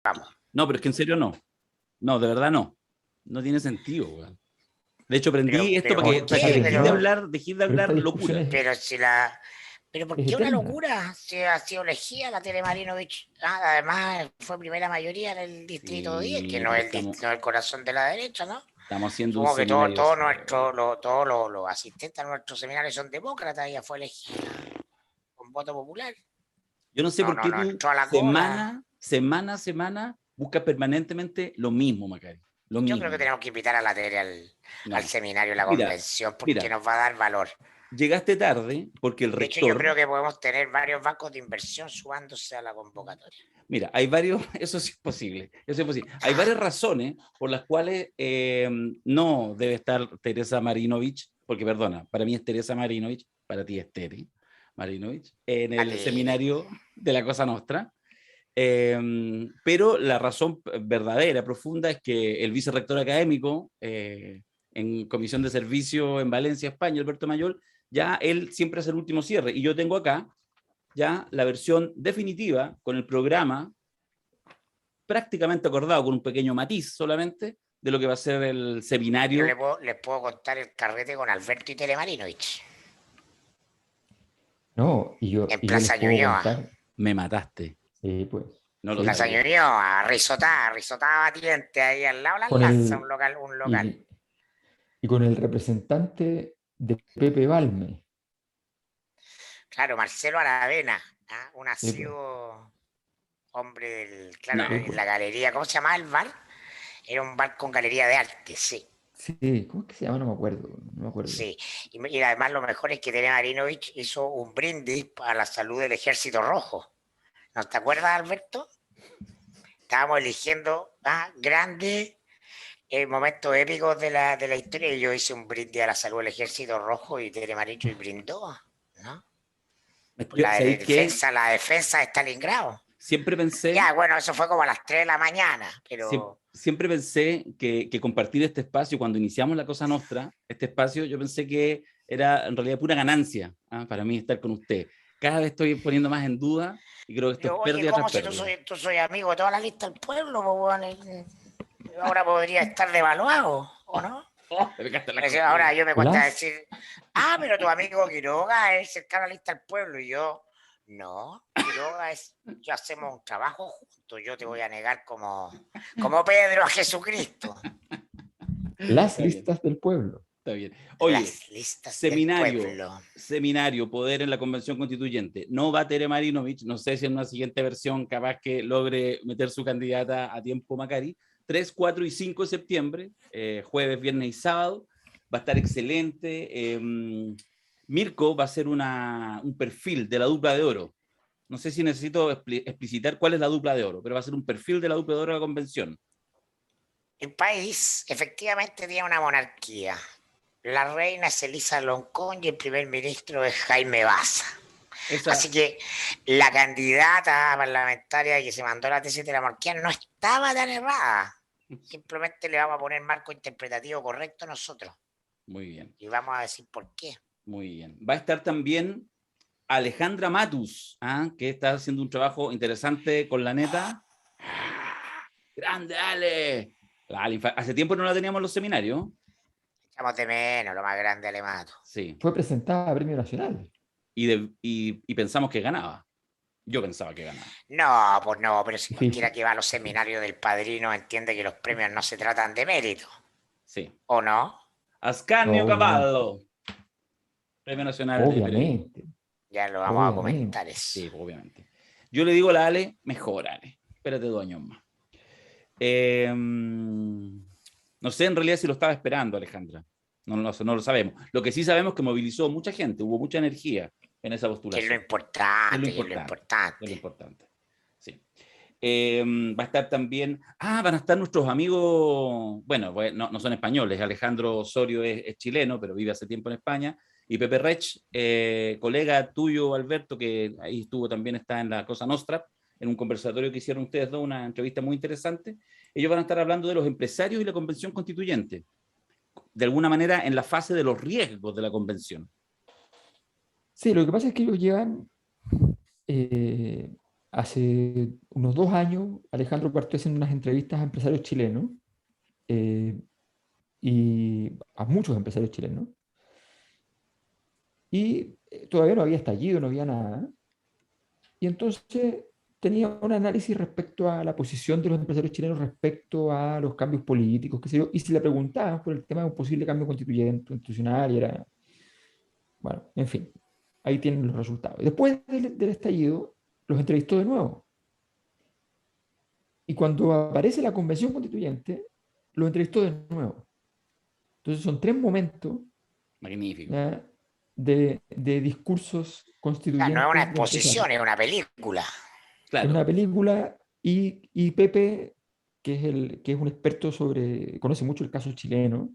Vamos. No, pero es que en serio no. No, de verdad no. No tiene sentido, weón. De hecho, prendí esto para que dejé de hablar locura. Pero si la... ¿Pero por qué una locura? Si ha sido elegida la Telemarinovich. Además, fue primera mayoría en el distrito 10, que no es el corazón de la derecha, ¿no? Estamos haciendo Supongo que todos los asistentes a nuestro seminario son demócratas. Ella fue elegida con voto popular. Yo no sé por qué tú semana a semana buscas permanentemente lo mismo, Macari. Yo creo que tenemos que invitar a la Tere al seminario, a la convención, porque nos va a dar valor. Llegaste tarde porque el rector... De hecho, yo creo que podemos tener varios bancos de inversión sumándose a la convocatoria. Mira, hay varios, eso sí es posible, Hay varias razones por las cuales no debe estar Teresa Marinovich, porque perdona, para mí es Teresa Marinovich, para ti es Tere Marinovich, en el seminario de la Cosa Nostra. Pero la razón verdadera, profunda, es que el vicerrector académico en Comisión de Servicio en Valencia, España, Alberto Mayol, ya él siempre hace el último cierre. Y yo tengo acá ya la versión definitiva con el programa prácticamente acordado, con un pequeño matiz solamente, de lo que va a ser el seminario. Yo les puedo contar el carrete con Alberto y Telemarinovich. No, y yo... En Plaza Ñuñoa. Me mataste. Sí, pues. No lo Plaza Ñuñoa, risotada batiente ahí al lado de la lanza, un local. Y con el representante de Pepe Balme. Claro, Marcelo Aravena, un asiduo hombre del... Claro, en la galería, ¿cómo se llamaba el bar? Era un bar con galería de arte, sí. Sí, ¿cómo es que se llama? No me acuerdo. Sí, y además lo mejor es que Tere Marinovich hizo un brindis para la salud del Ejército Rojo. ¿No te acuerdas, Alberto? Estábamos eligiendo grandes momentos épicos de la historia y yo hice un brindis a la salud del Ejército Rojo y Tere Marinovich brindó, ¿no? La defensa de Stalingrado. Siempre pensé... Ya, bueno, eso fue como a las 3 de la mañana, pero... Siempre pensé que compartir este espacio, cuando iniciamos la Cosa Nostra, este espacio, yo pensé que era en realidad pura ganancia para mí estar con usted. Cada vez estoy poniendo más en duda y creo que esto es pérdida tras pérdida. ¿Cómo si tú soy amigo de toda la lista del pueblo? Ahora podría estar devaluado, ¿o no? Ahora yo me cuesta decir, pero tu amigo Quiroga es cercano a la lista del pueblo, y yo, no, Quiroga yo hacemos un trabajo juntos, yo te voy a negar como Pedro a Jesucristo. Las listas del pueblo. Está bien. Oye, seminario, poder en la Convención Constituyente. No va Tere Marinovich, no sé si en una siguiente versión capaz que logre meter su candidata a tiempo Macari. 3, 4 y 5 de septiembre, jueves, viernes y sábado. Va a estar excelente. Mirko va a hacer un perfil de la dupla de oro. No sé si necesito explicitar cuál es la dupla de oro, pero va a ser un perfil de la dupla de oro de la convención. El país efectivamente tiene una monarquía. La reina es Elisa Loncón y el primer ministro es Jaime Baza. Así que la candidata parlamentaria que se mandó la tesis de la monarquía no estaba tan errada. Simplemente le vamos a poner marco interpretativo correcto nosotros. Muy bien. Y vamos a decir por qué. Muy bien. Va a estar también Alejandra Matus, que está haciendo un trabajo interesante con la neta. ¡Grande, Ale! Hace tiempo no la teníamos en los seminarios. Echamos de menos, lo más grande, Ale Matus. Sí. Fue presentada a Premio Nacional. Y pensamos que ganaba. Yo pensaba que ganaba. No, pues no, pero si cualquiera que va a los seminarios del Padrino entiende que los premios no se tratan de mérito. Sí. ¿O no? Ascanio Cavallo. Premio Nacional. Obviamente. Ya lo vamos a comentar eso. Sí, obviamente. Yo le digo a la Ale, mejor Ale. Espérate 2 años más. No sé en realidad si lo estaba esperando, Alejandra. No lo sabemos. Lo que sí sabemos es que movilizó mucha gente, hubo mucha energía en esa postulación. Es lo importante. Sí. Va a estar también... van a estar nuestros amigos... Bueno, no son españoles. Alejandro Osorio es chileno, pero vive hace tiempo en España. Y Pepe Rech, colega tuyo, Alberto, que ahí está en la Cosa Nostra, en un conversatorio que hicieron ustedes dos, una entrevista muy interesante. Ellos van a estar hablando de los empresarios y la Convención Constituyente. De alguna manera, en la fase de los riesgos de la Convención. Sí, lo que pasa es que ellos llevan hace unos 2 años, Alejandro partió haciendo unas entrevistas a empresarios chilenos y a muchos empresarios chilenos. Y todavía no había estallido, no había nada. Y entonces tenía un análisis respecto a la posición de los empresarios chilenos respecto a los cambios políticos, qué sé yo. Y si le preguntaban por el tema de un posible cambio constitucional, y era, bueno, en fin, ahí tienen los resultados. Y después del estallido, los entrevistó de nuevo. Y cuando aparece la convención constituyente, los entrevistó de nuevo. Entonces son 3 momentos, Magnífico. ¿ya?, de discursos O sea, no es una constituyentes de empresarios. exposición, es una película. Es Claro. una película y Pepe, que es un experto conoce mucho el caso chileno,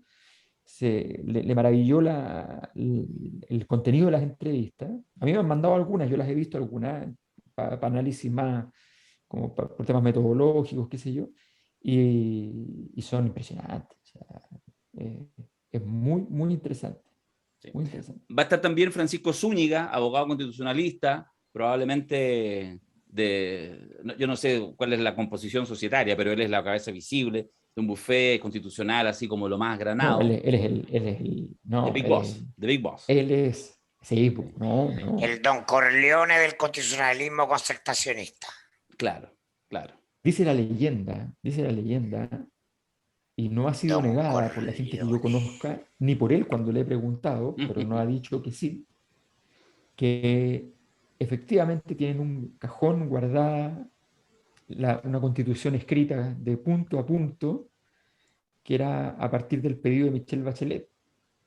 le maravilló el contenido de las entrevistas. A mí me han mandado algunas, yo las he visto algunas, para análisis más, como por temas metodológicos, qué sé yo, y son impresionantes. O sea, eh, es muy, muy interesante, Sí. muy interesante. Va a estar también Francisco Zúñiga, abogado constitucionalista, probablemente yo no sé cuál es la composición societaria, pero él es la cabeza visible de un buffet constitucional, así como lo más No, granado. The no, Big Boss, The Big Boss. él es, sí, no, no. El Don Corleone del constitucionalismo concertacionista. Claro, claro. Dice la leyenda, y no ha sido Don negada por la gente que yo Corleone. conozca, ni por él cuando le he preguntado, pero no ha dicho que sí, que efectivamente tienen un cajón guardada una constitución escrita de punto a punto, que era a partir del pedido de Michelle Bachelet.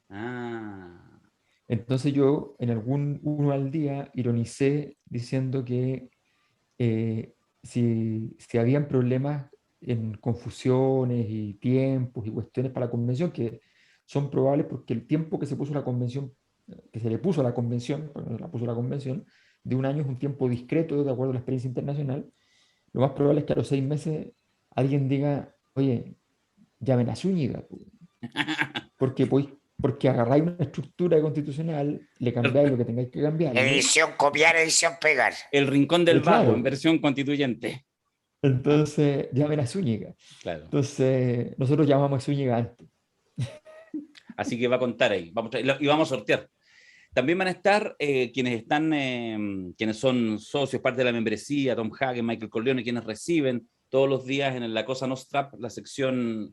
Ah, Entonces yo en algún uno al día ironicé diciendo que si habían problemas en confusiones y tiempos y cuestiones para la convención, que son probables porque el tiempo que se puso la convención, que se le puso a la convención, porque no la puso la convención, de 1 año es un tiempo discreto de acuerdo a la experiencia internacional. Lo más probable es que a los 6 meses alguien diga, oye, llamen a Zúñiga, porque, porque agarráis una estructura constitucional, le cambiáis lo que tengáis que cambiarle. Edición copiar, edición pegar. el rincón del vago en Claro, versión constituyente. entonces llamen a Zúñiga. Claro. Entonces nosotros llamamos a Zúñiga antes. Así que va a contar ahí. Y vamos a sortear. También van a estar quienes son socios, parte de la membresía, Tom Hagen, Michael Corleone, quienes reciben todos los días en la Cosa Nostra la sección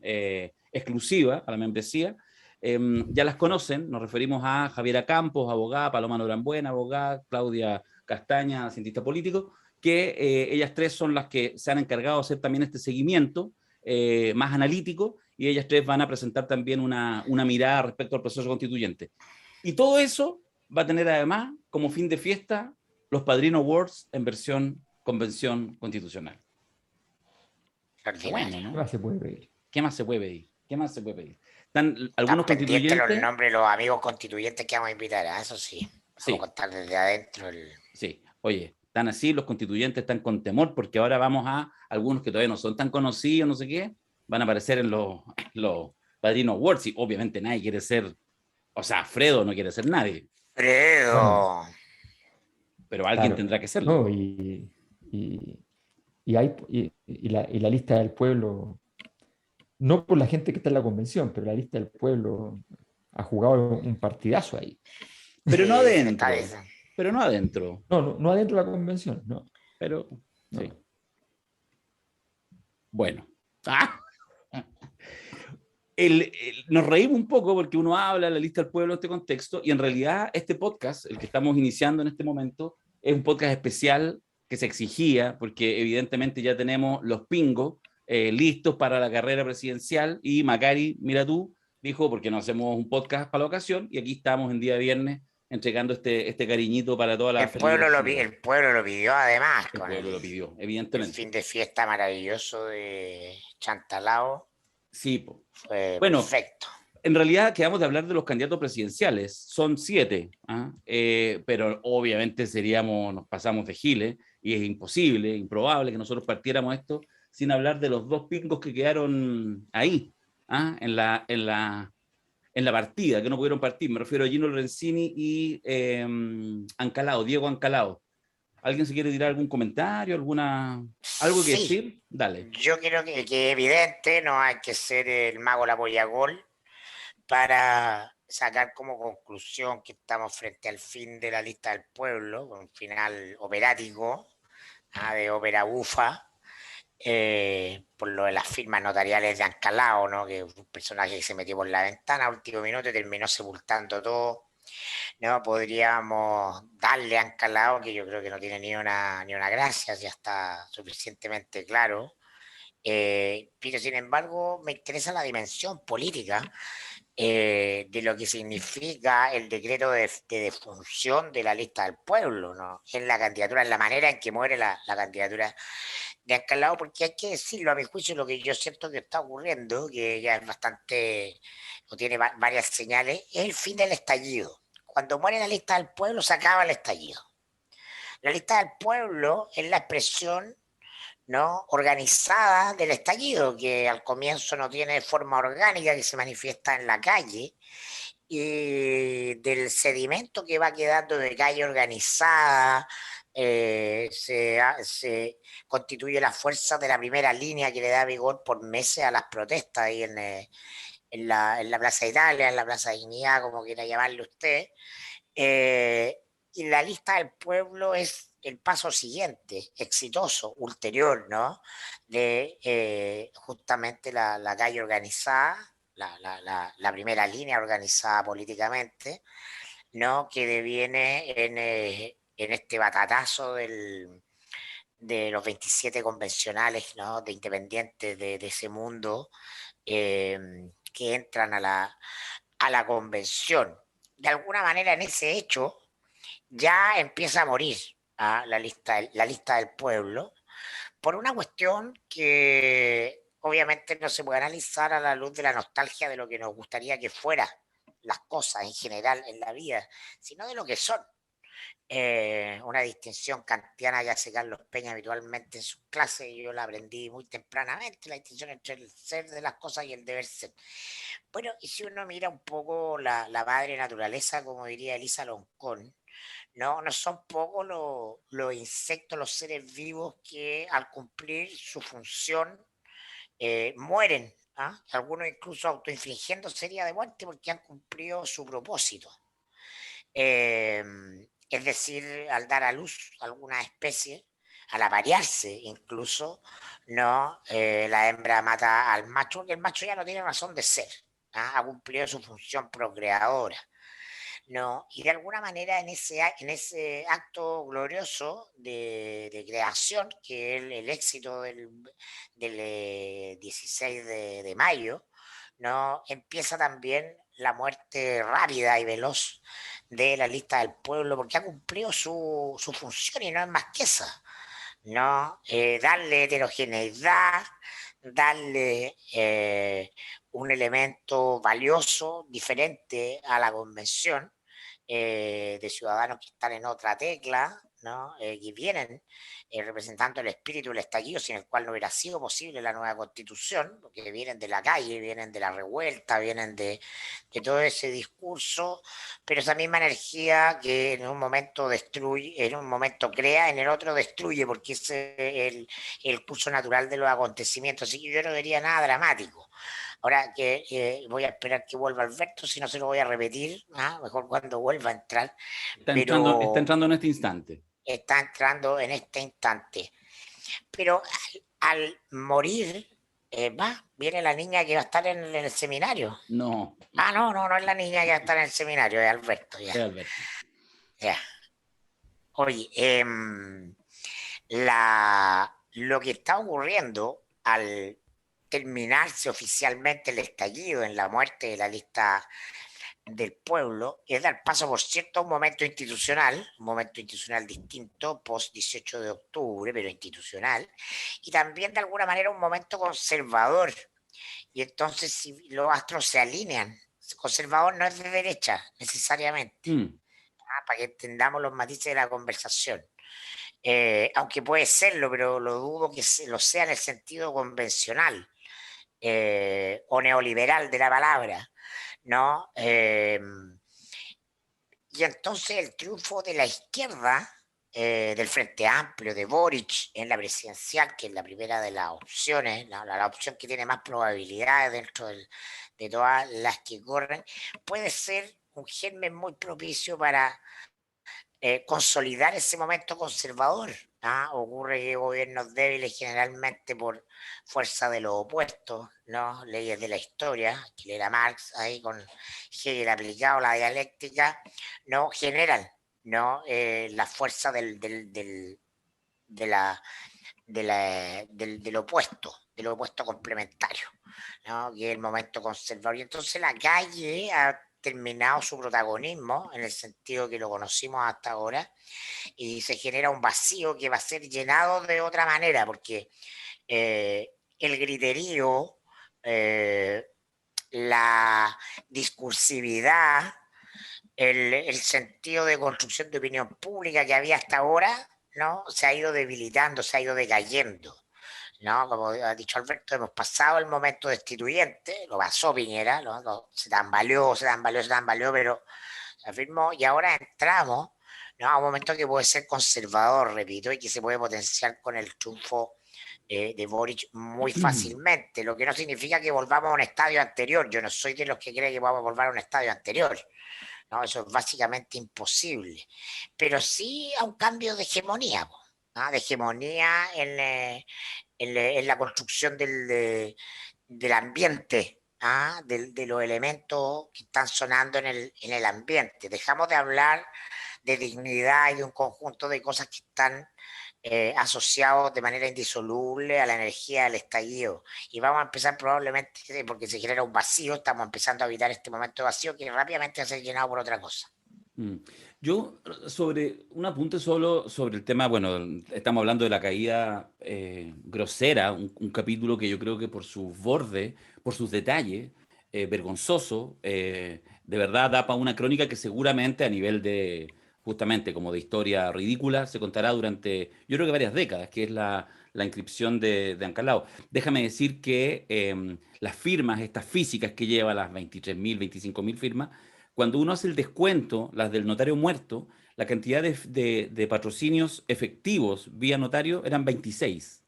exclusiva a la membresía. Ya las conocen, nos referimos a Javiera Campos, abogada, Paloma Norambuena, abogada, Claudia Castaña, cientista político, que ellas tres son las que se han encargado de hacer también este seguimiento más analítico, y ellas tres van a presentar también una mirada respecto al proceso constituyente. Y todo eso va a tener además como fin de fiesta los Padrino Awards en versión convención constitucional. Qué bueno, ¿no? ¿Qué más se puede pedir? ¿Qué más se puede pedir? ¿Qué más se puede pedir? Están algunos Están pendientes los constituyentes. nombres de los amigos constituyentes que vamos a invitar, ¿eh? Eso sí. Sí. Vamos a contar desde adentro. Sí, oye, están así, los constituyentes están con temor porque ahora vamos a algunos que todavía no son tan conocidos, no sé qué, van a aparecer en los Padrino Awards y obviamente nadie quiere ser, o sea, Fredo no quiere ser nadie. Fredo. Bueno, pero alguien claro, tendrá que serlo. no, y la lista del pueblo, no por la gente que está en la convención, pero la lista del pueblo ha jugado un partidazo ahí. Pero no Sí, adentro. está bien. Pero no adentro. No adentro de la convención, no. Pero, No. sí. Bueno. Nos reímos un poco porque uno habla de la lista del pueblo en este contexto y en realidad este podcast, el que estamos iniciando en este momento, es un podcast especial que se exigía porque evidentemente ya tenemos los pingos listos para la carrera presidencial y Macari, mira tú, dijo, porque no hacemos un podcast para la ocasión, y aquí estamos en día viernes entregando este cariñito para toda la El pueblo lo pidió además. El con pueblo lo pidió, el evidentemente. fin de fiesta maravilloso de Chantalao. Sí, fue bueno, perfecto. En realidad quedamos de hablar de los candidatos presidenciales, son 7, pero obviamente nos pasamos de giles y es imposible, improbable que nosotros partiéramos esto sin hablar de los 2 pingos que quedaron ahí, en la partida, que no pudieron partir. Me refiero a Gino Lorenzini y Ancalao, Diego Ancalao. ¿Alguien se quiere tirar algún comentario, algo que Sí, decir? Dale. yo creo que es evidente, no hay que ser el mago la polla gol para sacar como conclusión que estamos frente al fin de la lista del pueblo, un final operático, de ópera bufa, por lo de las firmas notariales de Ancalao, ¿no? Que es un personaje que se metió por la ventana a último minuto y terminó sepultando todo. No podríamos darle a Ancalao, que yo creo que no tiene ni una gracia, ya está suficientemente claro. Pero sin embargo, me interesa la dimensión política de lo que significa el decreto de defunción de la lista del pueblo, ¿no? En la candidatura, en la manera en que muere la candidatura de Ancalao, porque hay que decirlo, a mi juicio, lo que yo siento que está ocurriendo, que ya es bastante, o tiene varias señales, es el fin del estallido. Cuando muere la lista del pueblo, se acaba el estallido. La lista del pueblo es la expresión, ¿no?, organizada del estallido, que al comienzo no tiene forma orgánica, que se manifiesta en la calle, y del sedimento que va quedando de calle organizada, se constituye la fuerza de la primera línea que le da vigor por meses a las protestas ahí en la Plaza Italia, en la Plaza Dignidad, como quiera llamarle usted. Eh, y la lista del pueblo es el paso siguiente, exitoso, ulterior, ¿no? De justamente la calle organizada, la primera línea organizada políticamente, ¿no? Que deviene en este batatazo de los 27 convencionales, ¿no?, de independientes de ese mundo, eh, que entran a la convención. De alguna manera, en ese hecho, ya empieza a morir la lista del pueblo, por una cuestión que obviamente no se puede analizar a la luz de la nostalgia de lo que nos gustaría que fueran las cosas en general en la vida, sino de lo que son. Una distinción kantiana que hace Carlos Peña habitualmente en sus clases, y yo la aprendí muy tempranamente, la distinción entre el ser de las cosas y el deber ser. Bueno, y si uno mira un poco la madre naturaleza, como diría Elisa Loncón, no son pocos los insectos, los seres vivos que al cumplir su función mueren, ¿ah? Algunos incluso autoinfligiendo sería de muerte porque han cumplido su propósito. Eh, es decir, al dar a luz alguna especie, al aparearse incluso, no, la hembra mata al macho, porque el macho ya no tiene razón de ser, ¿ah? Ha cumplido su función procreadora. No, y de alguna manera en ese acto glorioso de creación, que es el éxito del 16 de mayo, ¿no?, empieza también la muerte rápida y veloz de la lista del pueblo, porque ha cumplido su función y no es más que esa, ¿no? Darle heterogeneidad, darle un elemento valioso, diferente a la convención, de ciudadanos que están en otra tecla, ¿no? Que vienen representando el espíritu del estallido, sin el cual no hubiera sido posible la nueva constitución, porque vienen de la calle, vienen de la revuelta, vienen de todo ese discurso, pero esa misma energía que en un momento destruye, en un momento crea, en el otro destruye, porque es el curso natural de los acontecimientos. Así que yo no diría nada dramático. Ahora que voy a esperar que vuelva Alberto, si no se lo voy a repetir, mejor cuando vuelva a entrar, Está pero entrando en este instante. está entrando en este instante. Pero al morir, viene la niña que va a estar en el seminario. No, No es la niña que va a estar en el seminario, es Alberto, ya, Alberto. ya. Oye, lo que está ocurriendo al terminarse oficialmente el estallido en la muerte de la lista del pueblo es dar paso, por cierto, a un momento institucional distinto, post 18 de octubre, pero institucional, y también de alguna manera un momento conservador. Y entonces, si los astros se alinean, conservador no es de derecha necesariamente, Mm. para que entendamos los matices de la conversación. Aunque puede serlo, pero lo dudo que lo sea en el sentido convencional o neoliberal de la palabra, ¿no? Y entonces el triunfo de la izquierda del Frente Amplio, de Boric en la presidencial, que es la primera de las opciones, la opción que tiene más probabilidades dentro de todas las que corren, puede ser un germen muy propicio para consolidar ese momento conservador. ¿Ah? Ocurre que gobiernos débiles generalmente por fuerza de los opuestos, ¿no? Leyes de la historia, que era Marx ahí con Hegel aplicado la dialéctica, no generan, ¿no? La fuerza de la, del opuesto complementario, ¿no? Que es el momento conservador. Y entonces la calle ha terminado su protagonismo en el sentido que lo conocimos hasta ahora y se genera un vacío que va a ser llenado de otra manera, porque el griterío, la discursividad, el sentido de construcción de opinión pública que había hasta ahora, ¿no? Se ha ido debilitando, se ha ido decayendo. ¿No? Como ha dicho Alberto, hemos pasado el momento destituyente, lo pasó Piñera, se tambaleó, pero se afirmó y ahora entramos, ¿no? A un momento que puede ser conservador, repito, y que se puede potenciar con el triunfo de Boric muy fácilmente, lo que no significa que volvamos a un estadio anterior. Yo no soy de los que cree que vamos a volver a un estadio anterior, ¿no? Eso es básicamente imposible, pero sí a un cambio de hegemonía, ¿no? De hegemonía en la construcción del ambiente, ¿ah? De los elementos que están sonando en el ambiente. Dejamos de hablar de dignidad y de un conjunto de cosas que están asociados de manera indisoluble a la energía del estallido. Y vamos a empezar probablemente, porque se genera un vacío, estamos empezando a evitar este momento de vacío que rápidamente va a ser llenado por otra cosa. Yo, sobre un apunte solo sobre el tema, bueno, estamos hablando de la caída grosera, un capítulo que yo creo que por sus bordes, por sus detalles, vergonzoso, de verdad da para una crónica que seguramente a nivel de, justamente como de historia ridícula, se contará durante, yo creo que varias décadas, que es la inscripción de Ancalao. Déjame decir que las firmas, estas físicas que lleva, las 23.000, 25.000 firmas, cuando uno hace el descuento, las del notario muerto, la cantidad de patrocinios efectivos vía notario eran 26.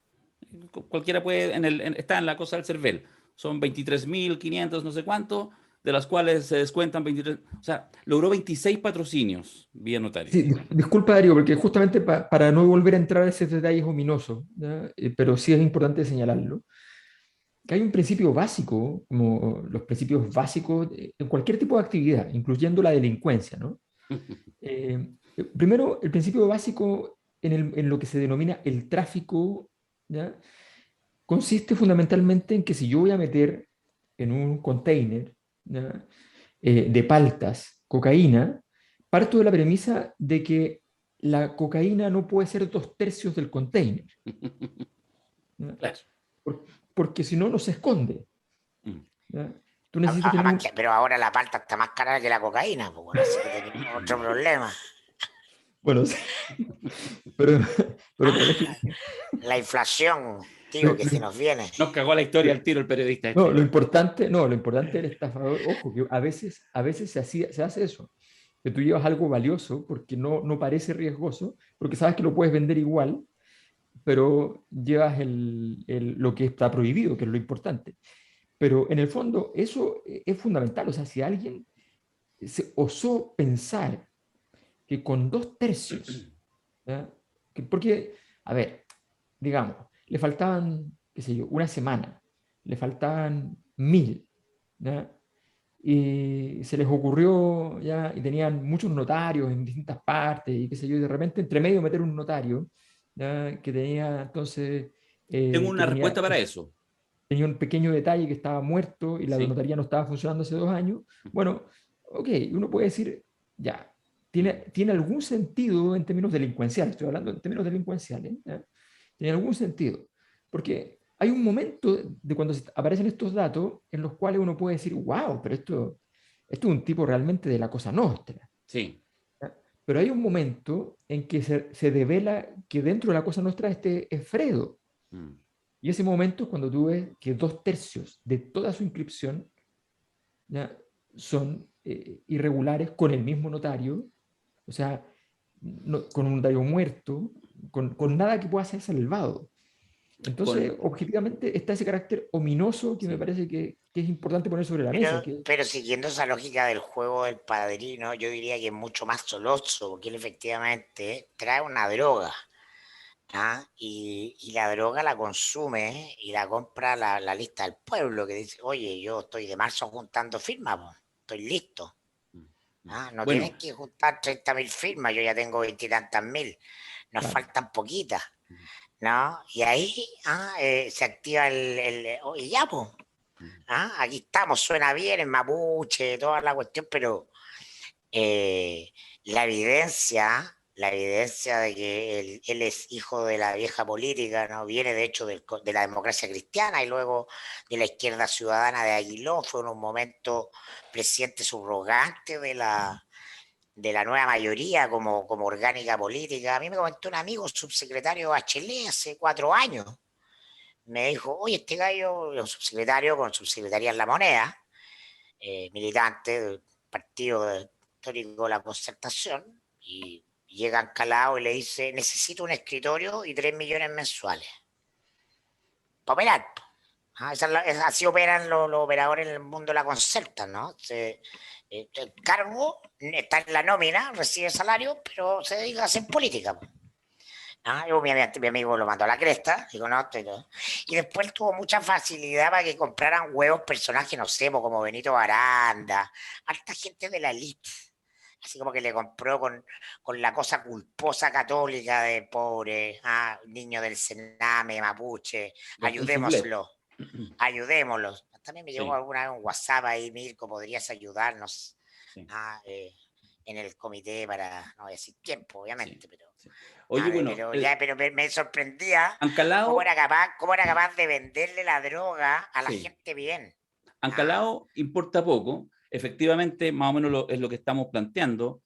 Cualquiera puede, está en la cosa del CERVEL. Son 23.500, no sé cuánto, de las cuales se descuentan 23. O sea, logró 26 patrocinios vía notario. Sí, disculpa Darío, porque justamente para no volver a entrar a esos detalles ominosos, ¿ya? Pero sí es importante señalarlo, que hay un principio básico, como los principios básicos en cualquier tipo de actividad, incluyendo la delincuencia, ¿no? Primero, el principio básico en lo que se denomina el tráfico, ¿ya? Consiste fundamentalmente en que si yo voy a meter en un container, ¿ya? De paltas cocaína, parto de la premisa de que la cocaína no puede ser 2/3 del container, ¿ya? Claro. Porque si no, no se esconde, Mm. ¿ya? Tú necesitas tener un... Pero ahora la palta está más cara que la cocaína, pues, bueno, así que tenemos otro problema. Bueno, sí, pero, pero tal vez... La inflación, Lo, digo, que se lo- nos viene. Nos cagó la historia al tiro el periodista no, este. lo importante del estafador, ojo, que a veces se hace eso, que tú llevas algo valioso porque no parece riesgoso, porque sabes que lo puedes vender igual, pero llevas lo que está prohibido, que es lo importante. Pero en el fondo eso es fundamental, o sea, si alguien se osó pensar que con 2/3, ¿ya? Porque, a ver, digamos, le faltaban, qué sé yo, una semana, le faltaban 1.000, ¿ya? Y se les ocurrió, ¿ya? Y tenían muchos notarios en distintas partes, y qué sé yo, y de repente entre medio meter un notario, ¿ya? Que tenía entonces, Tengo que una respuesta para eso. tenía un pequeño detalle que estaba muerto y la Sí. notaría no estaba funcionando hace 2 años. Bueno, ok, uno puede decir, ya, tiene algún sentido en términos delincuenciales, estoy hablando en términos delincuenciales, ¿ya? Tiene algún sentido, porque hay un momento de cuando aparecen estos datos en los cuales uno puede decir, wow, pero esto es un tipo realmente de la cosa nostra. Sí. ¿Ya? Pero hay un momento en que se devela que dentro de la cosa nostra es Fredo. Mm. Y ese momento es cuando tú ves que 2/3 de toda su inscripción, ¿ya? Son irregulares con el mismo notario. O sea, con un notario muerto, con nada que pueda ser salvado. Entonces, objetivamente, está ese carácter ominoso que me parece que es importante poner sobre la mesa. Pero siguiendo esa lógica del juego del padrino, yo diría que es mucho más soloso, porque él efectivamente trae una droga. ¿Ah? Y la droga la consume y la compra la lista del pueblo, que dice, oye, yo estoy de marzo juntando firmas, po, estoy listo. ¿Ah? No Bueno, tienes que juntar 30.000 firmas, yo ya tengo 20 y tantas mil, nos Claro. faltan poquitas, ¿no? Y ahí se activa oye, ya, pues, aquí estamos, suena bien en mapuche, toda la cuestión, pero eh, la evidencia de que él es hijo de la vieja política, ¿no? Viene de hecho de la democracia cristiana y luego de la izquierda ciudadana de Aguiló, fue en un momento presidente subrogante de la nueva mayoría como orgánica política. A mí me comentó un amigo, subsecretario Bachelet, hace 4 años. Me dijo, oye, este gallo es un subsecretario con subsecretaría en La Moneda, militante del partido histórico de la Concertación, y llega Ancalao y le dice, necesito un escritorio y 3 millones mensuales para operar. Así operan los operadores en el mundo de la Concerta, ¿no? El cargo está en la nómina, recibe salario, pero se dedica a hacer política. Mi amigo lo mandó a la cresta, digo, no, y después tuvo mucha facilidad para que compraran huevos personajes, no sé, como Benito Baranda, harta gente de la elite, así como que le compró con la cosa culposa católica de pobre, niño del Sename, mapuche, Gastón Sublet. ayudémoslo, ayudémoslo. También me llegó Sí, alguna vez un WhatsApp ahí, Mirko, podrías ayudarnos sí, en el comité para, no voy a decir tiempo, sí, obviamente, pero sí. Oye, bueno, pero me sorprendía Ancalao, cómo era capaz de venderle la droga a la sí, gente bien. Ah, Ancalao importa poco, efectivamente, más o menos es lo que estamos planteando.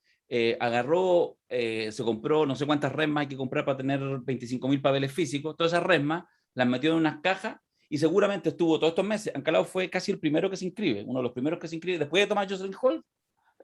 Agarró, se compró no sé cuántas resmas hay que comprar para tener 25.000 papeles físicos, todas esas resmas las metió en unas cajas y seguramente estuvo todos estos meses. Ancalao fue casi el primero que se inscribe, uno de los primeros que se inscribe, después de Tomás Jocelyn Hall,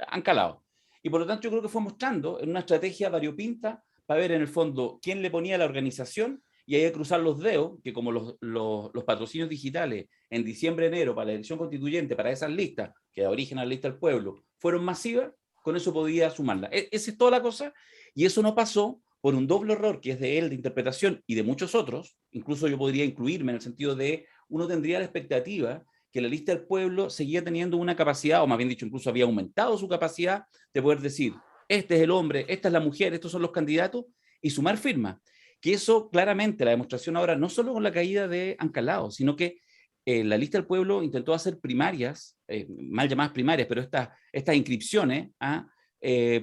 Ancalao. Y por lo tanto yo creo que fue mostrando en una estrategia variopinta para ver en el fondo quién le ponía la organización y ahí a cruzar los dedos, que como los patrocinios digitales en diciembre, enero, para la elección constituyente, para esas listas, que da origen a la lista del pueblo, fueron masivas, con eso podía sumarla. Esa es toda la cosa, y eso no pasó por un doble error que es de él, de interpretación, y de muchos otros, incluso yo podría incluirme en el sentido de, uno tendría la expectativa que la lista del pueblo seguía teniendo una capacidad, o más bien dicho, incluso había aumentado su capacidad de poder decir, este es el hombre, esta es la mujer, estos son los candidatos, y sumar firmas. Que eso claramente, la demostración ahora, no solo con la caída de Ancalao, sino que la lista del pueblo intentó hacer primarias, mal llamadas primarias, pero estas inscripciones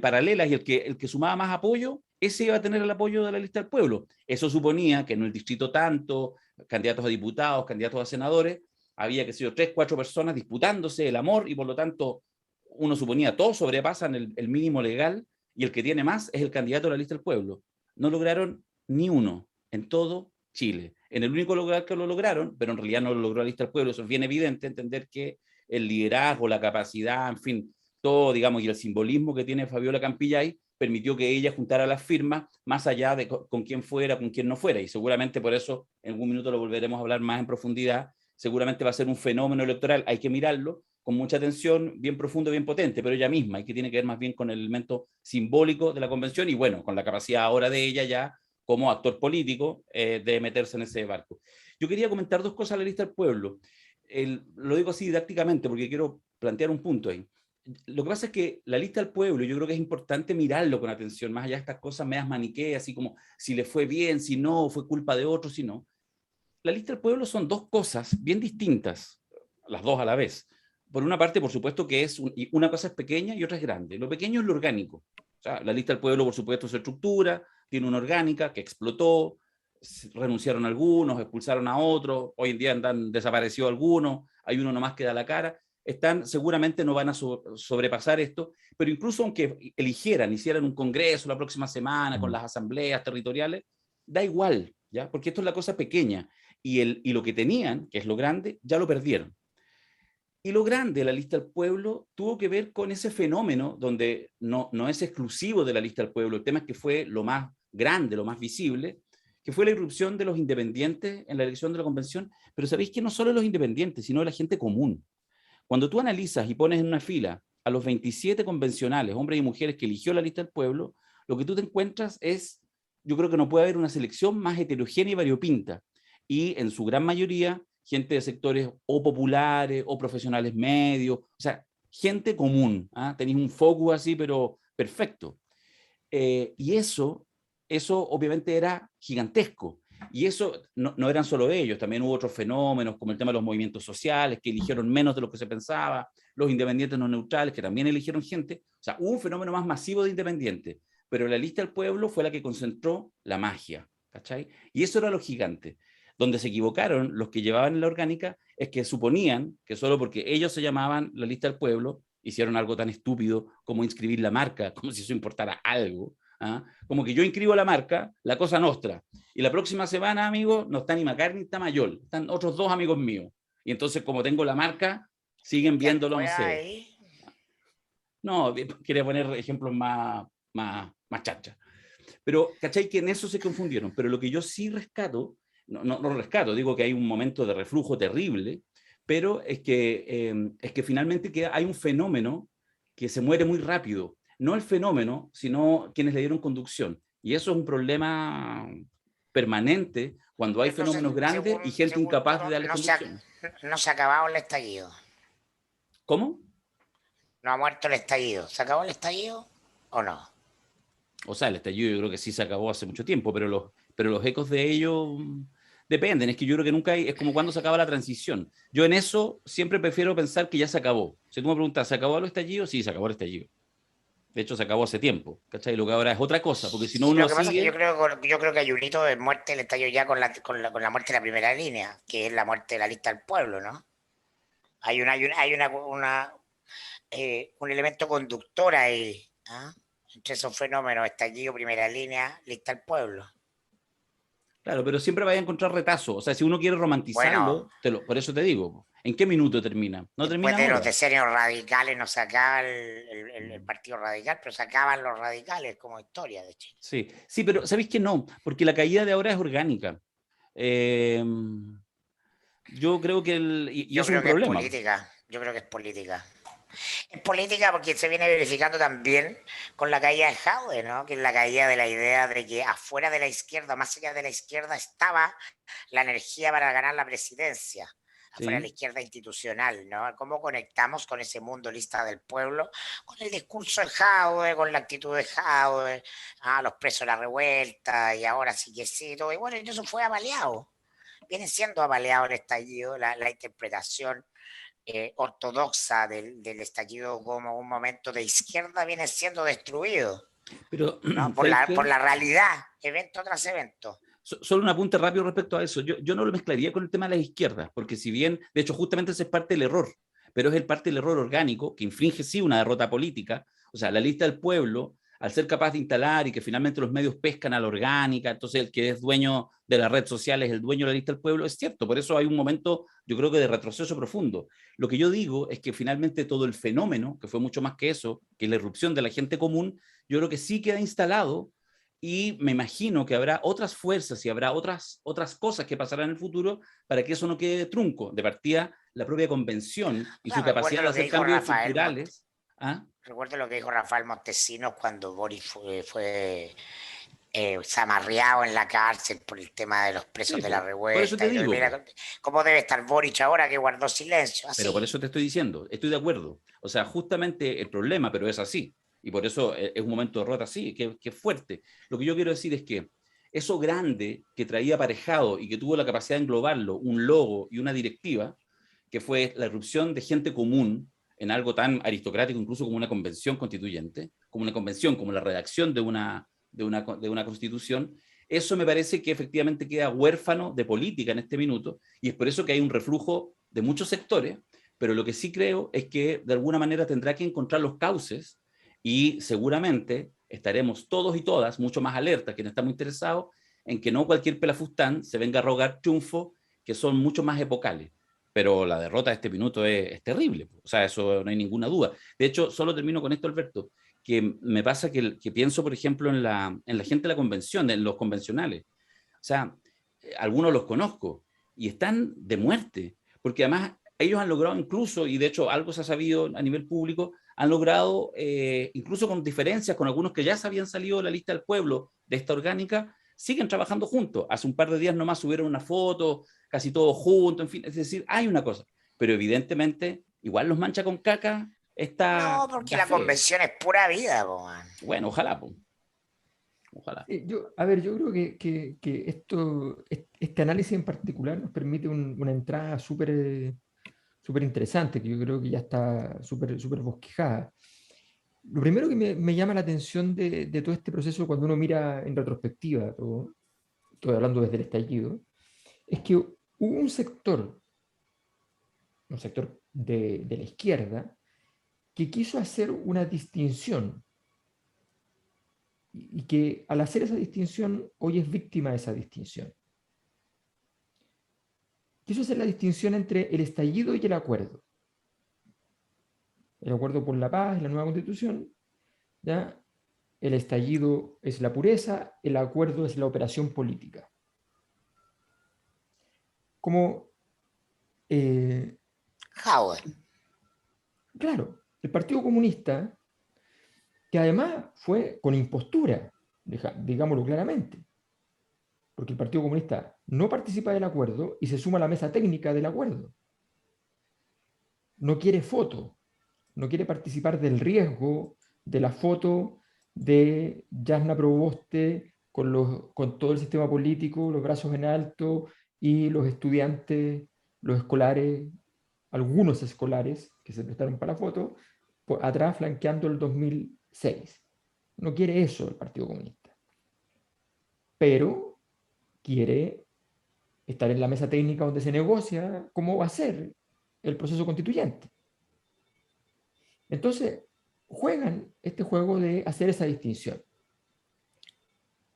paralelas, y el que sumaba más apoyo, ese iba a tener el apoyo de la lista del pueblo. Eso suponía que en el distrito tanto, candidatos a diputados, candidatos a senadores, había, que sé yo, 3, 4 personas disputándose el amor y por lo tanto uno suponía todos sobrepasan el mínimo legal y el que tiene más es el candidato de la lista del pueblo. No lograron ni uno en todo Chile. En el único lugar que lo lograron, pero en realidad no lo logró la lista del pueblo, eso es bien evidente, entender que el liderazgo, la capacidad, en fin, todo, digamos, y el simbolismo que tiene Fabiola Campillay permitió que ella juntara las firmas más allá de con quién fuera, con quién no fuera. Y seguramente por eso en algún minuto lo volveremos a hablar más en profundidad. Seguramente va a ser un fenómeno electoral, hay que mirarlo con mucha atención, bien profundo, bien potente, pero ella misma, y que tiene que ver más bien con el elemento simbólico de la convención y bueno, con la capacidad ahora de ella ya como actor político de meterse en ese barco. Yo quería comentar dos cosas a la lista del pueblo. Lo digo así didácticamente porque quiero plantear un punto ahí. Lo que pasa es que la lista del pueblo, yo creo que es importante mirarlo con atención, más allá de estas cosas medias maniqueas, así como si le fue bien, si no, fue culpa de otro, si no. La lista del pueblo son dos cosas bien distintas, las dos a la vez. Por una parte, por supuesto que una cosa es pequeña y otra es grande. Lo pequeño es lo orgánico. O sea, la lista del pueblo, por supuesto, su estructura, tiene una orgánica que explotó, renunciaron algunos, expulsaron a otros, hoy en día andan desaparecidos algunos, hay uno nomás que da la cara. Seguramente no van a sobrepasar esto, pero incluso aunque eligieran, hicieran un congreso la próxima semana con las asambleas territoriales, da igual, ¿ya? Porque esto es la cosa pequeña y lo que tenían, que es lo grande, ya lo perdieron. Y lo grande de la lista del pueblo tuvo que ver con ese fenómeno donde no es exclusivo de la lista del pueblo. El tema es que fue lo más grande, lo más visible, que fue la irrupción de los independientes en la elección de la convención. Pero sabéis que no solo los independientes, sino de la gente común. Cuando tú analizas y pones en una fila a los 27 convencionales, hombres y mujeres que eligió la lista del pueblo, lo que tú te encuentras es, yo creo que no puede haber una selección más heterogénea y variopinta. Y en su gran mayoría, gente de sectores o populares o profesionales medios, o sea, gente común. ¿Ah? Tenéis un focus así, pero perfecto. Y eso obviamente era gigantesco. Y eso no eran solo ellos, también hubo otros fenómenos, como el tema de los movimientos sociales, que eligieron menos de lo que se pensaba, los independientes no neutrales, que también eligieron gente. O sea, hubo un fenómeno más masivo de independientes, pero la lista del pueblo fue la que concentró la magia, ¿cachai? Y eso era lo gigante. Donde se equivocaron los que llevaban la orgánica es que suponían que solo porque ellos se llamaban la lista del pueblo, hicieron algo tan estúpido como inscribir la marca, como si eso importara algo. ¿Ah? Como que yo inscribo la marca, la cosa nostra, y la próxima semana, amigo, no está ni Macar ni está Mayol, están otros dos amigos míos. Y entonces, como tengo la marca, siguen viéndolo, no sé. No, quería poner ejemplos más chachas. Pero, ¿cachai? Que en eso se confundieron. Pero lo que yo sí rescato, no rescato, digo que hay un momento de reflujo terrible, pero es que finalmente hay un fenómeno que se muere muy rápido. No el fenómeno, sino quienes le dieron conducción. Y eso es un problema permanente cuando hay Entonces, fenómenos grandes y gente según tú, incapaz de darle conducción. no se ha acabado el estallido. ¿Cómo? No ha muerto el estallido. ¿Se acabó el estallido o no? O sea, el estallido yo creo que sí se acabó hace mucho tiempo, pero los ecos de ello dependen. Es que yo creo que nunca hay, es como cuando se acaba la transición. Yo en eso siempre prefiero pensar que ya se acabó. Si tú me preguntas, ¿se acabó el estallido? Sí, se acabó el estallido. De hecho, se acabó hace tiempo, ¿cachai? Lo que ahora es otra cosa, porque si no Sí, uno lo que pasa es que sigue... yo creo que hay un hito de muerte del estallido ya con la muerte de la primera línea, que es la muerte de la lista del pueblo, ¿no? Hay un elemento conductor ahí, ¿ah? Entre esos fenómenos, estallido, primera línea, lista del pueblo. Claro, pero siempre vaya a encontrar retazo. O sea, si uno quiere Bueno, romantizarlo, por eso te digo, ¿en qué minuto termina? No después termina de los ahora. decenios radicales no se acaba el Partido Radical, pero se acaban los radicales como historia de Chile. Sí, sí, pero ¿sabéis que no? Porque la caída de ahora es orgánica. Eh, yo creo que y Yo eso es un creo que es problema. política, yo creo que es política. Es política porque se viene verificando también con la caída de Jaude, ¿no? Que es la caída de la idea de que afuera de la izquierda, más allá de la izquierda, estaba la energía para ganar la presidencia, afuera de la Sí. izquierda institucional, ¿no? ¿Cómo conectamos con ese mundo lista del pueblo? Con el discurso de Jaude, con la actitud de Jaude, los presos de la revuelta, y ahora sí que sí, todo. Y bueno, eso fue avaliado. Viene siendo avaliado el estallido, la interpretación ortodoxa del estallido como un momento de izquierda viene siendo destruido, Pero, ¿no? ¿sabéis Por qué? la realidad, evento tras evento. Solo un apunte rápido respecto a eso. Yo no lo mezclaría con el tema de las izquierdas, porque si bien, de hecho, justamente ese es parte del error, pero es el parte del error orgánico que infringe sí una derrota política. O sea, la lista del pueblo, al ser capaz de instalar y que finalmente los medios pescan a la orgánica, entonces el que es dueño de la red social es el dueño de la lista del pueblo, es cierto. Por eso hay un momento, yo creo que de retroceso profundo. Lo que yo digo es que finalmente todo el fenómeno, que fue mucho más que eso, que la irrupción de la gente común, yo creo que sí queda instalado y me imagino que habrá otras fuerzas y habrá otras cosas que pasarán en el futuro para que eso no quede trunco. De partida, la propia convención y su capacidad de hacer cambios estructurales. ¿Ah? Recuerdo lo que dijo Rafael Montesinos cuando Boris fue zamarreado en la cárcel por el tema de los presos Sí, de la por eso te revuelta. Y todo. digo, Mira, ¿cómo debe estar Boric ahora que guardó silencio? pero por Así. eso te estoy diciendo, estoy de acuerdo. O sea, justamente el problema, pero es así. Y por eso es un momento de derrota así, que es fuerte. Lo que yo quiero decir es que eso grande que traía aparejado y que tuvo la capacidad de englobarlo, un logo y una directiva, que fue la irrupción de gente común en algo tan aristocrático, incluso como una convención constituyente, como una convención, como la redacción de una constitución, eso me parece que efectivamente queda huérfano de política en este minuto, y es por eso que hay un reflujo de muchos sectores, pero lo que sí creo es que de alguna manera tendrá que encontrar los cauces y seguramente estaremos todos y todas mucho más alertas, quienes estamos interesados, en que no cualquier pelafustán se venga a rogar triunfos que son mucho más epocales. pero la derrota de este minuto es terrible. O sea, eso no hay ninguna duda. De hecho, solo termino con esto, Alberto, que me pasa que pienso, por ejemplo, en la gente de la convención, en los convencionales. O sea, algunos los conozco y están de muerte, porque además ellos han logrado incluso, y de hecho algo se ha sabido a nivel público, han logrado, incluso con diferencias con algunos que ya se habían salido de la lista del pueblo de esta orgánica, siguen trabajando juntos. Hace un par de días nomás subieron una foto, casi todos juntos, en fin, es decir, hay una cosa, pero evidentemente igual los mancha con caca No, esta porque la café. convención es pura vida, po, man. Bueno, ojalá, pues, ojalá. A ver, yo creo que este análisis en particular nos permite una entrada súper interesante, que yo creo que ya está súper bosquejada. Lo primero que me llama la atención de todo este proceso cuando uno mira en retrospectiva, estoy hablando desde el estallido, es que hubo un sector de la izquierda que quiso hacer una distinción y que al hacer esa distinción hoy es víctima de esa distinción. Quiso hacer la distinción entre el estallido y el acuerdo. El acuerdo por la paz y la nueva constitución, ¿ya? El estallido es la pureza, el acuerdo es la operación política. Como, Howard. claro, el Partido Comunista, que además fue con impostura, digámoslo claramente, porque el Partido Comunista no participa del acuerdo y se suma a la mesa técnica del acuerdo. No quiere foto, no quiere participar del riesgo de la foto de Jasna Proboste con todo el sistema político, los brazos en alto y los estudiantes, los escolares, algunos escolares que se prestaron para la foto, atrás flanqueando el 2006. No quiere eso el Partido Comunista, pero quiere estar en la mesa técnica donde se negocia cómo va a ser el proceso constituyente. Entonces, juegan este juego de hacer esa distinción.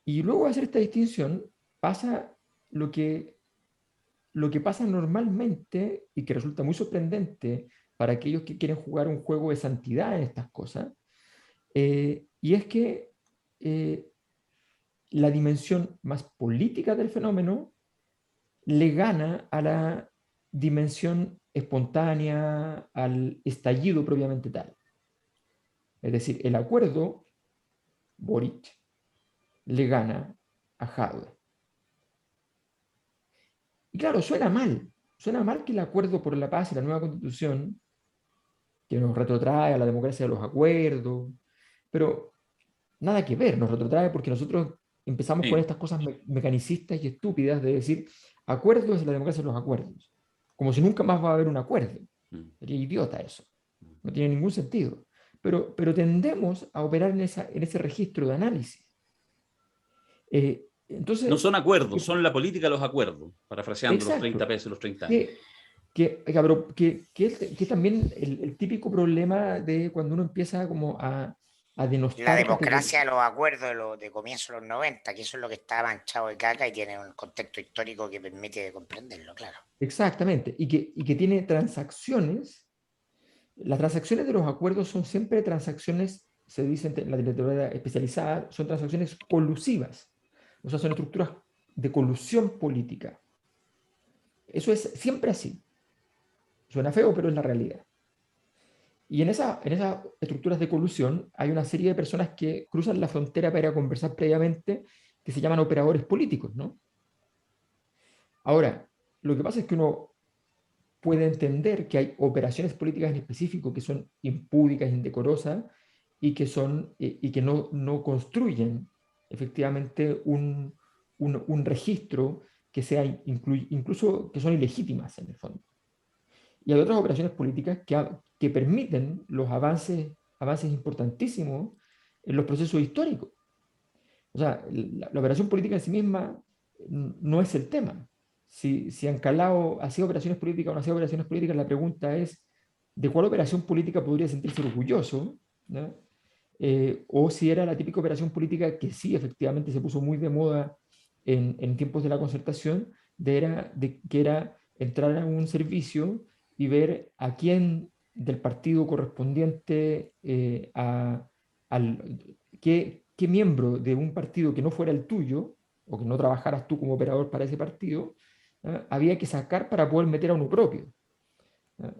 Y luego de hacer esta distinción pasa lo que, lo que pasa normalmente y que resulta muy sorprendente para aquellos que quieren jugar un juego de santidad en estas cosas, y es que la dimensión más política del fenómeno le gana a la dimensión espontánea, al estallido propiamente tal. Es decir, el acuerdo, Boric, le gana a Jadwe. Y claro, suena mal que el acuerdo por la paz y la nueva constitución, que nos retrotrae a la democracia de los acuerdos, pero nada que ver, nos retrotrae porque nosotros empezamos con Sí. estas cosas mecanicistas y estúpidas de decir, acuerdo es la democracia de los acuerdos, como si nunca más va a haber un acuerdo. Sería idiota eso, no tiene ningún sentido. Pero tendemos a operar en ese registro de análisis. Entonces, No son acuerdos, son la política de los acuerdos, parafraseando los 30 exacto, pesos y los 30 años. que también el típico problema de cuando uno empieza como a denostar La democracia de los acuerdos de comienzo de los 90, que eso es lo que está manchado de caca y tiene un contexto histórico que permite comprenderlo, claro. Exactamente, y que tiene transacciones. Las transacciones de los acuerdos son siempre transacciones, se dice en la literatura especializada, son transacciones colusivas, o sea, son estructuras de colusión política. Eso es siempre así. Suena feo, pero es la realidad. Y en esas estructuras de colusión hay una serie de personas que cruzan la frontera para ir a conversar previamente, que se llaman operadores políticos, ¿no? Ahora, lo que pasa es que uno puede entender que hay operaciones políticas en específico que son impúdicas, indecorosas y que no construyen efectivamente un registro que sea incluso que son ilegítimas en el fondo. Y hay otras operaciones políticas que permiten los avances importantísimos en los procesos históricos. O sea, la operación política en sí misma no es el tema. Si Ancalao hacía operaciones políticas o no hacía operaciones políticas, la pregunta es de cuál operación política podría sentirse orgulloso, ¿no? O si era la típica operación política que sí, efectivamente se puso muy de moda en tiempos de la concertación, que era entrar a un servicio y ver a quién del partido correspondiente, qué miembro de un partido que no fuera el tuyo, o que no trabajaras tú como operador para ese partido, había que sacar para poder meter a uno propio.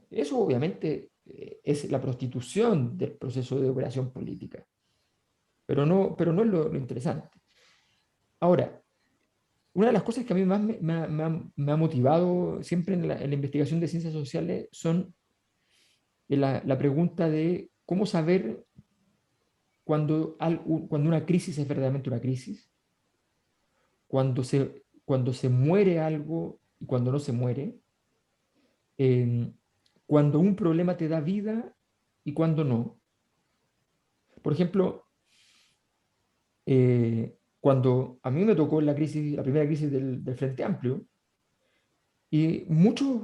Eso obviamente es la prostitución del proceso de operación política, pero no es lo interesante. Ahora, una de las cosas que a mí más me ha motivado siempre en la investigación de ciencias sociales son la pregunta de cómo saber cuando una crisis es verdaderamente una crisis, cuando se muere algo y cuando no se muere, eh, cuando un problema te da vida y cuando no. Por ejemplo, cuando a mí me tocó la primera crisis del Frente Amplio, y muchos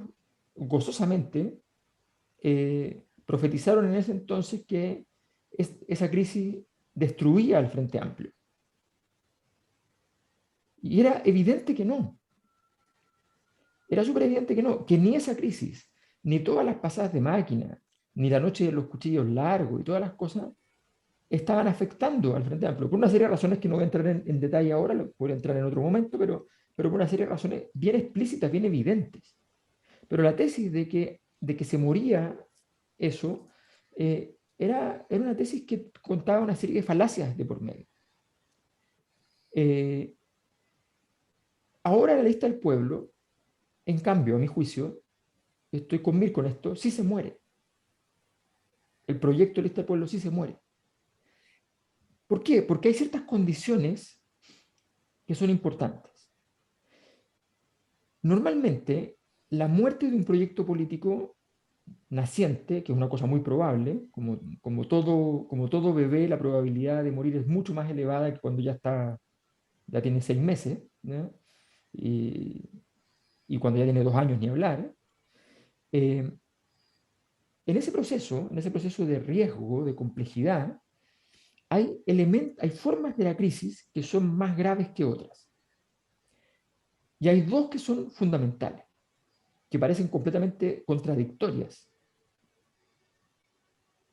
gozosamente profetizaron en ese entonces que esa crisis destruía al Frente Amplio. Y era evidente que no. Era súper evidente que no, que ni esa crisis, ni todas las pasadas de máquina, ni la noche de los cuchillos largos y todas las cosas estaban afectando al Frente Amplio, por una serie de razones que no voy a entrar en detalle ahora, lo voy a entrar en otro momento, pero por una serie de razones bien explícitas, bien evidentes. Pero la tesis de que se moría eso era una tesis que contaba una serie de falacias de por medio. Ahora la lista del pueblo, en cambio, a mi juicio, estoy con Mir con esto, sí se muere. El proyecto de lista del pueblo sí se muere. ¿Por qué? Porque hay ciertas condiciones que son importantes. Normalmente, la muerte de un proyecto político naciente, que es una cosa muy probable, como todo bebé, la probabilidad de morir es mucho más elevada que cuando ya tiene 6 meses, ¿no? Y cuando ya tiene 2 años ni hablar. Eh, en ese proceso de riesgo, de complejidad, hay formas de la crisis que son más graves que otras. Y hay dos que son fundamentales, que parecen completamente contradictorias.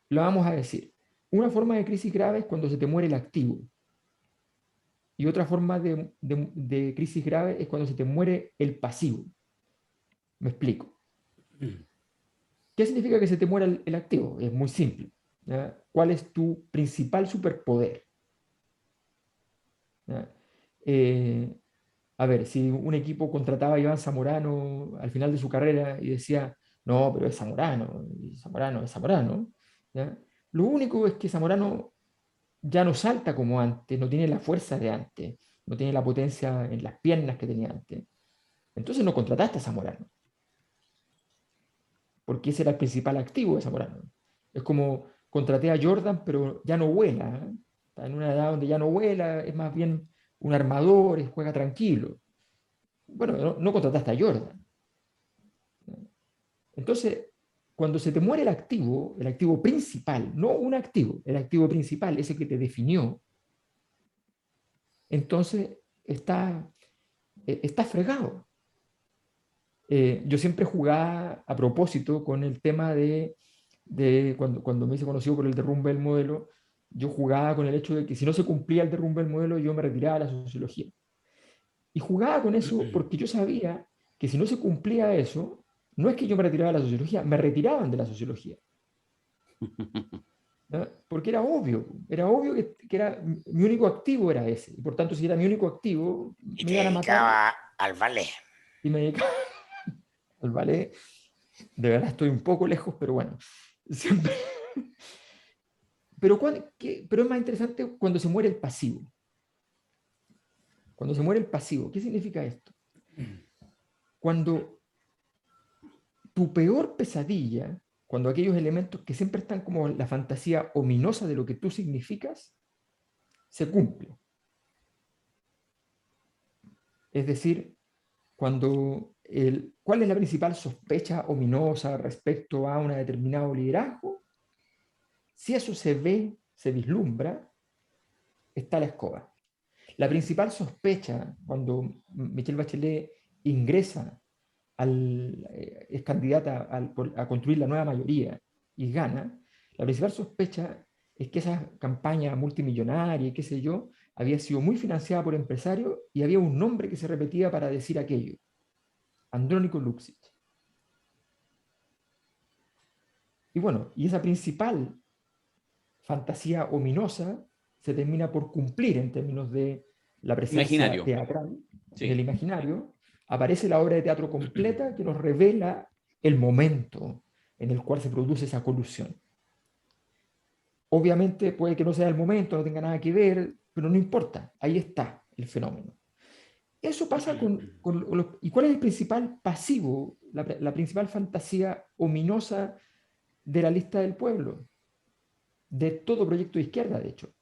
Lo vamos a decir. Una forma de crisis grave es cuando se te muere el activo. Y otra forma de crisis grave es cuando se te muere el pasivo. Me explico. ¿Qué significa que se te muera el activo? Es muy simple. ¿Ya? ¿Cuál es tu principal superpoder? ¿Ya? Eh, a ver, si un equipo contrataba a Iván Zamorano al final de su carrera y decía, no, pero es Zamorano, y Zamorano es Zamorano, ¿ya? Lo único es que Zamorano ya no salta como antes, no tiene la fuerza de antes, no tiene la potencia en las piernas que tenía antes. Entonces no contrataste a Zamorano, porque ese era el principal activo de Zamorano. Es como contraté a Jordan, pero ya no vuela, ¿eh? Está en una edad donde ya no vuela, es más bien un armador, juega tranquilo. Bueno, no contrataste a Jordan. Entonces, cuando se te muere el activo principal, no un activo, el activo principal, ese que te definió, entonces está fregado. Yo siempre jugaba a propósito con el tema de cuando me hice conocido por el derrumbe del modelo, yo jugaba con el hecho de que si no se cumplía el derrumbe del modelo, yo me retiraba de la sociología. Y jugaba con eso porque yo sabía que si no se cumplía eso, no es que yo me retiraba de la sociología, me retiraban de la sociología. ¿No? Porque era obvio que mi único activo era ese. Y por tanto, si era mi único activo, Y me te iban a matar dedicaba al ballet. y me dedicaba al ballet. De verdad estoy un poco lejos, pero bueno, siempre. Pero es más interesante cuando se muere el pasivo. Cuando se muere el pasivo, ¿qué significa esto? Cuando tu peor pesadilla, cuando aquellos elementos que siempre están como la fantasía ominosa de lo que tú significas, se cumplen. Es decir, ¿cuál es la principal sospecha ominosa respecto a un determinado liderazgo? Si eso se ve, se vislumbra, está la escoba. La principal sospecha cuando Michelle Bachelet ingresa es candidata a construir la nueva mayoría y gana, la principal sospecha es que esa campaña multimillonaria y qué sé yo, había sido muy financiada por empresarios y había un nombre que se repetía para decir aquello: Andrónico Luksic. Y bueno, y esa principal fantasía ominosa se termina por cumplir en términos de la presencia Imaginario. teatral del Sí. imaginario. Aparece la obra de teatro completa que nos revela el momento en el cual se produce esa colusión. Obviamente puede que no sea el momento, no tenga nada que ver, pero no importa, ahí está el fenómeno. Eso pasa ¿y cuál es el principal pasivo, la principal fantasía ominosa de la lista del pueblo? De todo proyecto de izquierda, de hecho.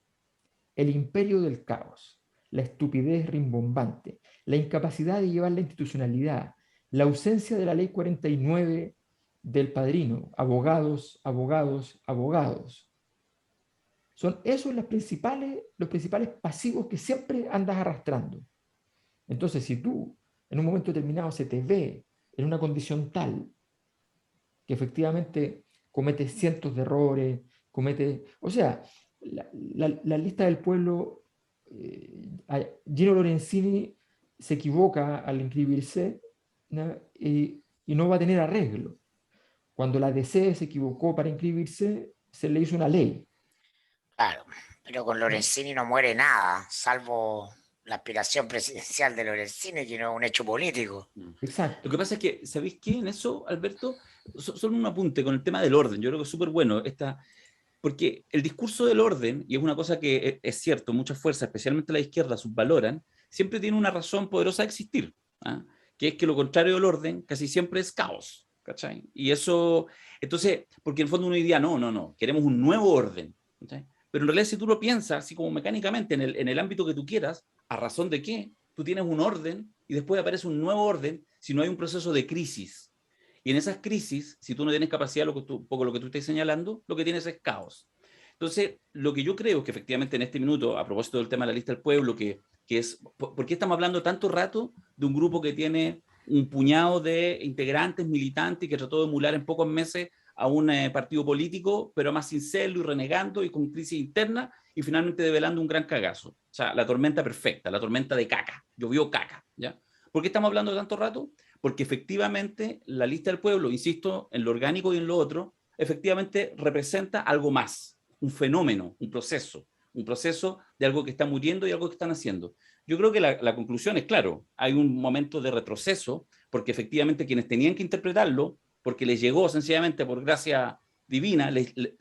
El imperio del caos, la estupidez rimbombante, la incapacidad de llevar la institucionalidad, la ausencia de la ley 49 del padrino, abogados, abogados, abogados. Son esos los principales pasivos que siempre andas arrastrando. Entonces, si tú en un momento determinado se te ve en una condición tal que efectivamente cometes cientos de errores, o sea, la lista del pueblo, Gino Lorenzini se equivoca al inscribirse, ¿no? Y no va a tener arreglo. Cuando la DC se equivocó para inscribirse, se le hizo una ley. Claro, pero con ¿No? Lorenzini no muere nada, salvo la aspiración presidencial de Lorenzini, que no es un hecho político. Lo Exacto. que pasa es que, ¿sabéis qué? En eso, Alberto, solo un apunte con el tema del orden. Yo creo que es súper bueno porque el discurso del orden, y es una cosa que es cierto, muchas fuerzas, especialmente la izquierda, subvaloran, siempre tiene una razón poderosa de existir, ¿ah? Que es que lo contrario del orden casi siempre es caos, ¿cachai? Y eso, entonces, porque en el fondo uno diría, no, queremos un nuevo orden, ¿cachai? Pero en realidad si tú lo piensas, así como mecánicamente, en el ámbito que tú quieras, ¿a razón de qué? Tú tienes un orden y después aparece un nuevo orden si no hay un proceso de crisis. Y en esas crisis, si tú no tienes capacidad, un poco lo que tú estás señalando, lo que tienes es caos. Entonces, lo que yo creo es que efectivamente en este minuto, a propósito del tema de la lista del pueblo, que es, ¿por qué estamos hablando tanto rato de un grupo que tiene un puñado de integrantes, militantes, y que trató de emular en pocos meses a un partido político, pero más sincero y renegando y con crisis interna, y finalmente develando un gran cagazo? O sea, la tormenta perfecta, la tormenta de caca, llovió caca, ¿ya? ¿Por qué estamos hablando de tanto rato? Porque efectivamente la lista del pueblo, insisto, en lo orgánico y en lo otro, efectivamente representa algo más, un fenómeno, un proceso de algo que está muriendo y algo que están haciendo. Yo creo que la conclusión es claro, hay un momento de retroceso, porque efectivamente quienes tenían que interpretarlo, porque les llegó sencillamente por gracia divina,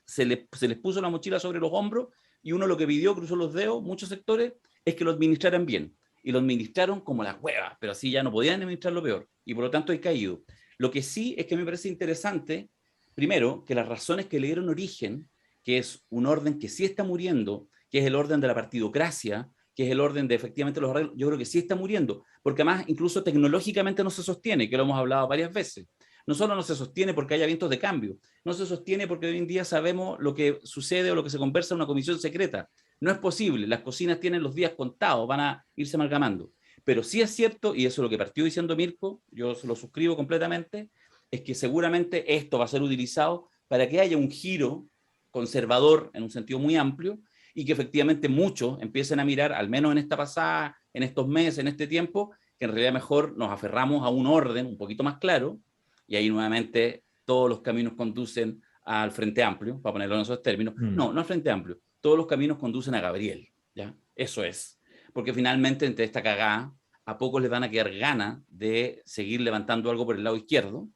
se les puso la mochila sobre los hombros y uno lo que pidió, cruzó los dedos, muchos sectores, es que lo administraran bien. Y lo administraron como las huevas, pero así ya no podían administrarlo peor. Y por lo tanto hay caído. Lo que sí es que me parece interesante, primero, que las razones que le dieron origen, que es un orden que sí está muriendo, que es el orden de la partidocracia, que es el orden de efectivamente los arreglos, yo creo que sí está muriendo, porque además incluso tecnológicamente no se sostiene, que lo hemos hablado varias veces. No solo no se sostiene porque haya vientos de cambio, no se sostiene porque hoy en día sabemos lo que sucede o lo que se conversa en una comisión secreta. No es posible, las cocinas tienen los días contados, van a irse amalgamando. Pero sí es cierto, y eso es lo que partió diciendo Mirko, yo se lo suscribo completamente, es que seguramente esto va a ser utilizado para que haya un giro conservador en un sentido muy amplio y que efectivamente muchos empiecen a mirar, al menos en esta pasada, en estos meses, en este tiempo, que en realidad mejor nos aferramos a un orden un poquito más claro y ahí nuevamente todos los caminos conducen al Frente Amplio, para ponerlo en esos términos. No al Frente Amplio, todos los caminos conducen a Gabriel, ¿ya? Eso es. Porque finalmente, entre esta cagada, a pocos les van a quedar ganas de seguir levantando algo por el lado izquierdo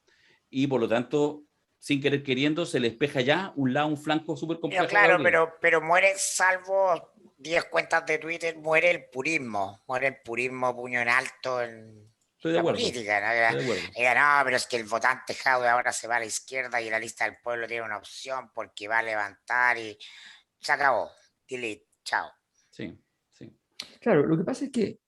y por lo tanto, sin querer queriendo, se le despeja ya un flanco súper Pero complejo a claro, Gabriel. pero muere, salvo 10 cuentas de Twitter, muere el purismo puño en alto en Estoy de la acuerdo, política, ¿no? estoy de acuerdo. No, pero es que el votante Jaude ahora se va a la izquierda y la lista del pueblo tiene una opción porque va a levantar y se acabó. Delete, chao. Sí, sí. Claro, lo que pasa es que,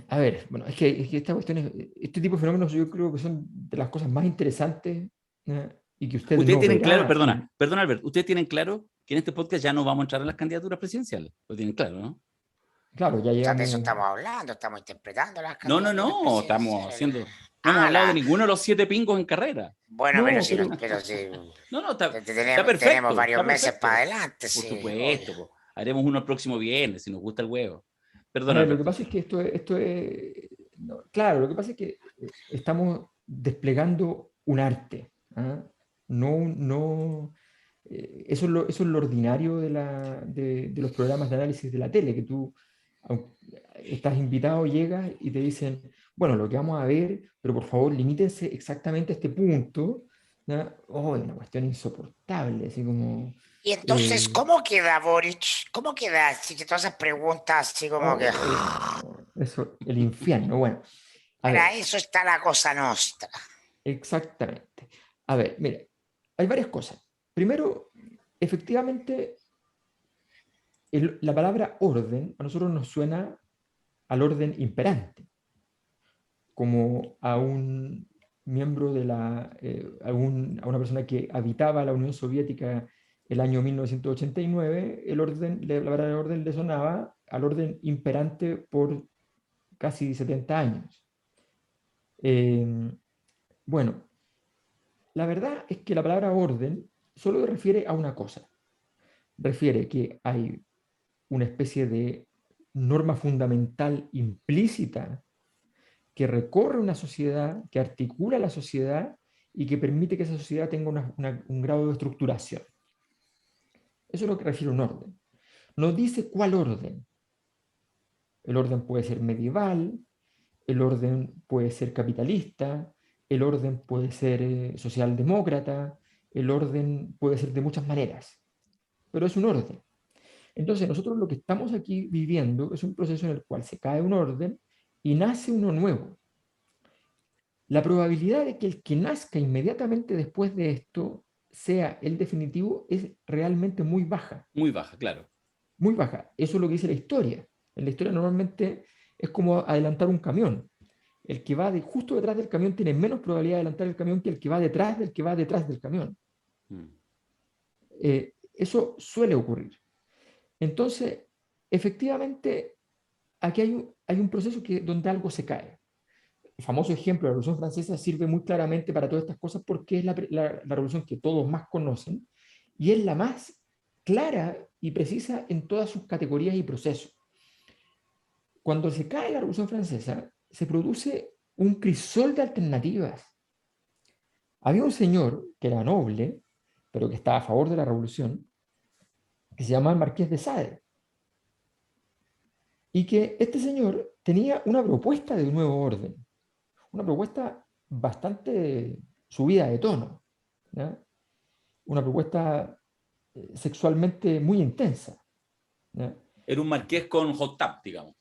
a ver, bueno, es que esta cuestión este tipo de fenómenos yo creo que son de las cosas más interesantes, ¿no? Y que usted Ustedes no tienen claro, verá. perdona Albert, ustedes tienen claro que en este podcast ya no vamos a entrar en las candidaturas presidenciales. Lo tienen claro, ¿no? Claro, ya O sea, de eso llegamos. estamos hablando, estamos interpretando las No, candidaturas estamos presidenciales. haciendo, No hemos Ah, hablado de ninguno de los 7 pingos en carrera. bueno, No, pero sí, No, está tenemos perfecto. varios Está meses para perfecto. adelante, Por sí, supuesto. obvio. Po. Haremos uno el próximo viernes, si nos gusta el huevo. a Perdona, ver, lo que Alberto. pasa es que esto es no, claro, lo que pasa es que estamos desplegando un arte, ¿ah? No, eso es lo ordinario de los programas de análisis de la tele, que tú estás invitado, llegas y te dicen, bueno, lo que vamos a ver, pero por favor limítense exactamente a este punto. ¿Ya? Oh, es una cuestión insoportable, así como... Y entonces, eh, ¿cómo queda Boric? ¿Cómo queda? Así que todas esas preguntas, así como que. oh, eso, el infierno. Bueno, a Para ver, eso está la cosa nostra. exactamente. A ver, mira, hay varias cosas. Primero, efectivamente, la palabra orden a nosotros nos suena al orden imperante, como a un miembro a una persona que habitaba la Unión Soviética el año 1989, la palabra orden le sonaba al orden imperante por casi 70 años. Eh, bueno, la verdad es que la palabra orden solo refiere a una cosa. Refiere que hay una especie de norma fundamental implícita que recorre una sociedad, que articula la sociedad y que permite que esa sociedad tenga un grado de estructuración. Eso es lo que refiere a un orden. No dice cuál orden. El orden puede ser medieval, el orden puede ser capitalista, el orden puede ser socialdemócrata, el orden puede ser de muchas maneras, pero es un orden. Entonces, nosotros lo que estamos aquí viviendo es un proceso en el cual se cae un orden y nace uno nuevo. La probabilidad de que el que nazca inmediatamente después de esto sea el definitivo es realmente muy baja, Muy baja, claro. muy baja. Eso es lo que dice la historia. En la historia normalmente es como adelantar un camión. El que va justo detrás del camión tiene menos probabilidad de adelantar el camión que el que va detrás del que va detrás del camión. Mm. Eso suele ocurrir. Entonces, efectivamente, aquí hay un proceso donde algo se cae. El famoso ejemplo de la Revolución Francesa sirve muy claramente para todas estas cosas porque es la revolución que todos más conocen y es la más clara y precisa en todas sus categorías y procesos. Cuando se cae la Revolución Francesa, se produce un crisol de alternativas. Había un señor que era noble, pero que estaba a favor de la revolución, que se llamaba el Marqués de Sade, y que este señor tenía una propuesta de un nuevo orden, una propuesta bastante subida de tono, ¿ya? Una propuesta sexualmente muy intensa, ¿ya? Era un marqués con hot tub, digamos.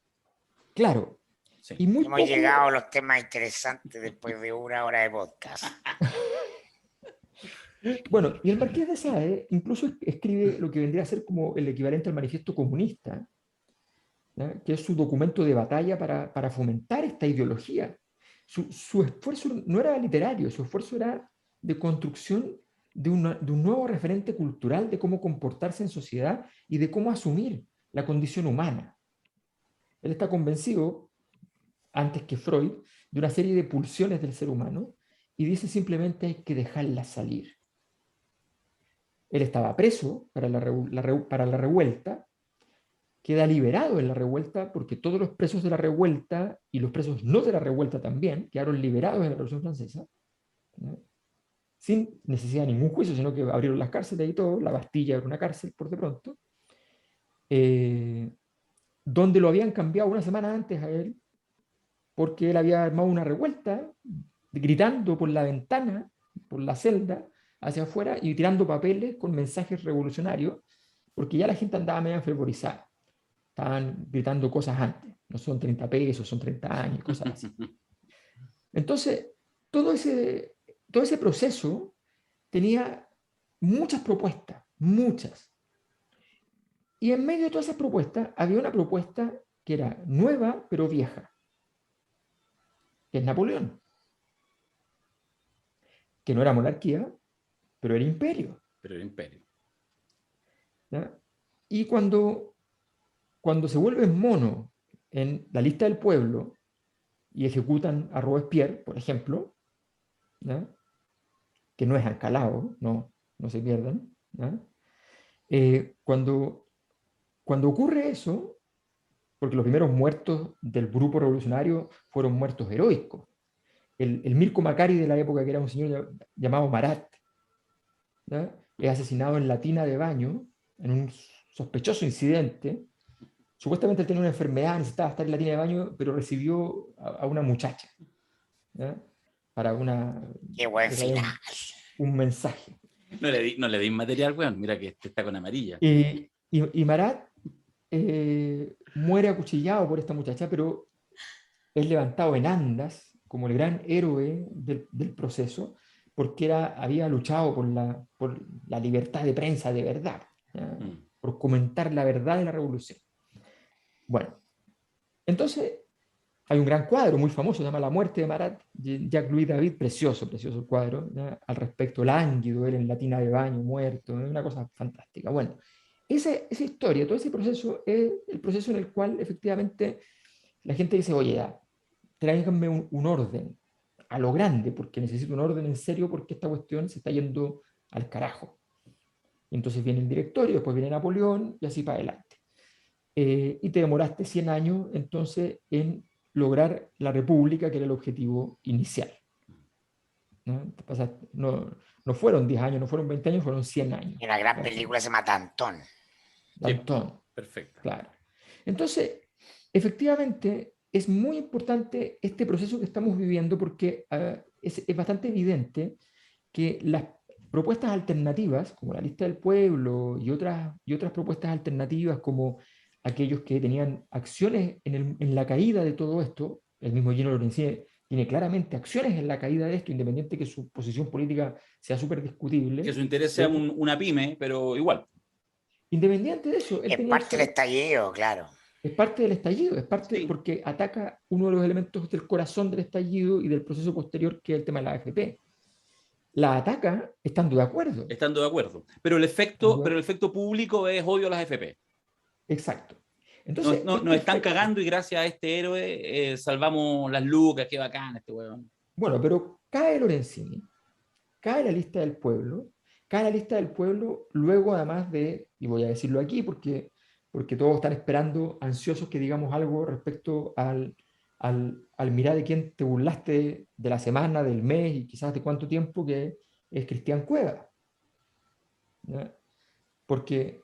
Claro, Sí. y muy Hemos llegado a poco, los temas interesantes después de una hora de podcast. bueno, y el Marqués de Sade incluso escribe lo que vendría a ser como el equivalente al manifiesto comunista, ¿ya? Que es su documento de batalla para fomentar esta ideología. Su esfuerzo no era literario, su esfuerzo era de construcción de un nuevo referente cultural de cómo comportarse en sociedad y de cómo asumir la condición humana. Él está convencido, antes que Freud, de una serie de pulsiones del ser humano y dice simplemente hay que dejarlas salir. Él estaba preso para la revuelta, queda liberado en la revuelta porque todos los presos de la revuelta y los presos no de la revuelta también quedaron liberados en la Revolución Francesa, ¿no? Sin necesidad de ningún juicio, sino que abrieron las cárceles y todo, la Bastilla era una cárcel por de pronto, eh, donde lo habían cambiado una semana antes a él porque él había armado una revuelta gritando por la ventana, por la celda, hacia afuera y tirando papeles con mensajes revolucionarios, porque ya la gente andaba medio fervorizada. Estaban gritando cosas antes, no son 30 pesos, son 30 años, cosas así. Entonces, todo ese, todo ese proceso tenía muchas propuestas, muchas. Y en medio de todas esas propuestas había una propuesta que era nueva pero vieja, que es Napoleón, que no era monarquía, pero era imperio. Pero el imperio. ¿Ya? Y cuando se vuelve mono en la lista del pueblo, y ejecutan a Robespierre, por ejemplo, ¿ya? Que no es Ancalao, no se pierdan, ¿ya? Cuando ocurre eso, porque los primeros muertos del grupo revolucionario fueron muertos heroicos. El Mirko Macari de la época, que era un señor llamado Marat, ¿ya? Es asesinado en la tina de baño, en un sospechoso incidente. Supuestamente él tenía una enfermedad, necesitaba estar en la tina de baño, pero recibió a una muchacha, ¿ya? Para Qué buen final. un mensaje. No le di material, weón. Mira que este está con amarilla. Y Marat muere acuchillado por esta muchacha, pero es levantado en andas como el gran héroe del proceso, porque había luchado por la libertad de prensa de verdad, por comentar la verdad de la revolución. Bueno, entonces hay un gran cuadro muy famoso, se llama La muerte de Marat, Jacques-Louis David, precioso el cuadro, ¿ya? Al respecto, lánguido, él en la tina de baño, muerto, una cosa fantástica. Bueno, esa historia, todo ese proceso es el proceso en el cual efectivamente la gente dice, oye, ya, tráiganme un orden a lo grande, porque necesito un orden en serio, porque esta cuestión se está yendo al carajo. Y entonces viene el directorio, después viene Napoleón, y así para adelante. Y te demoraste 100 años, entonces, en lograr la república, que era el objetivo inicial. No fueron 10 años, no fueron 20 años, fueron 100 años. Y una gran película se llama Danton. Danton. Sí, perfecto. Claro. Entonces, efectivamente, es muy importante este proceso que estamos viviendo porque es bastante evidente que las propuestas alternativas, como la lista del pueblo y otras propuestas alternativas, como aquellos que tenían acciones en la caída de todo esto, el mismo Gino Lorenzini tiene claramente acciones en la caída de esto, independiente que su posición política sea súper discutible. Que su interés sea una pyme, pero igual. Independiente de eso, él Es tenía parte del estallido, claro. es parte del estallido, es parte Sí. porque ataca uno de los elementos del corazón del estallido y del proceso posterior, que es el tema de la AFP. La ataca estando de acuerdo. Estando de acuerdo. Pero el efecto público es odio a las FP. Exacto. Entonces, nos están cagando y gracias a este héroe salvamos las lucas, qué bacán este huevón. Bueno, pero cae Lorenzini, cae la lista del pueblo, luego además y voy a decirlo aquí porque todos están esperando, ansiosos que digamos algo respecto al mirar de quién te burlaste de la semana, del mes y quizás de cuánto tiempo, que es Cristian Cueva. ¿Ya? Porque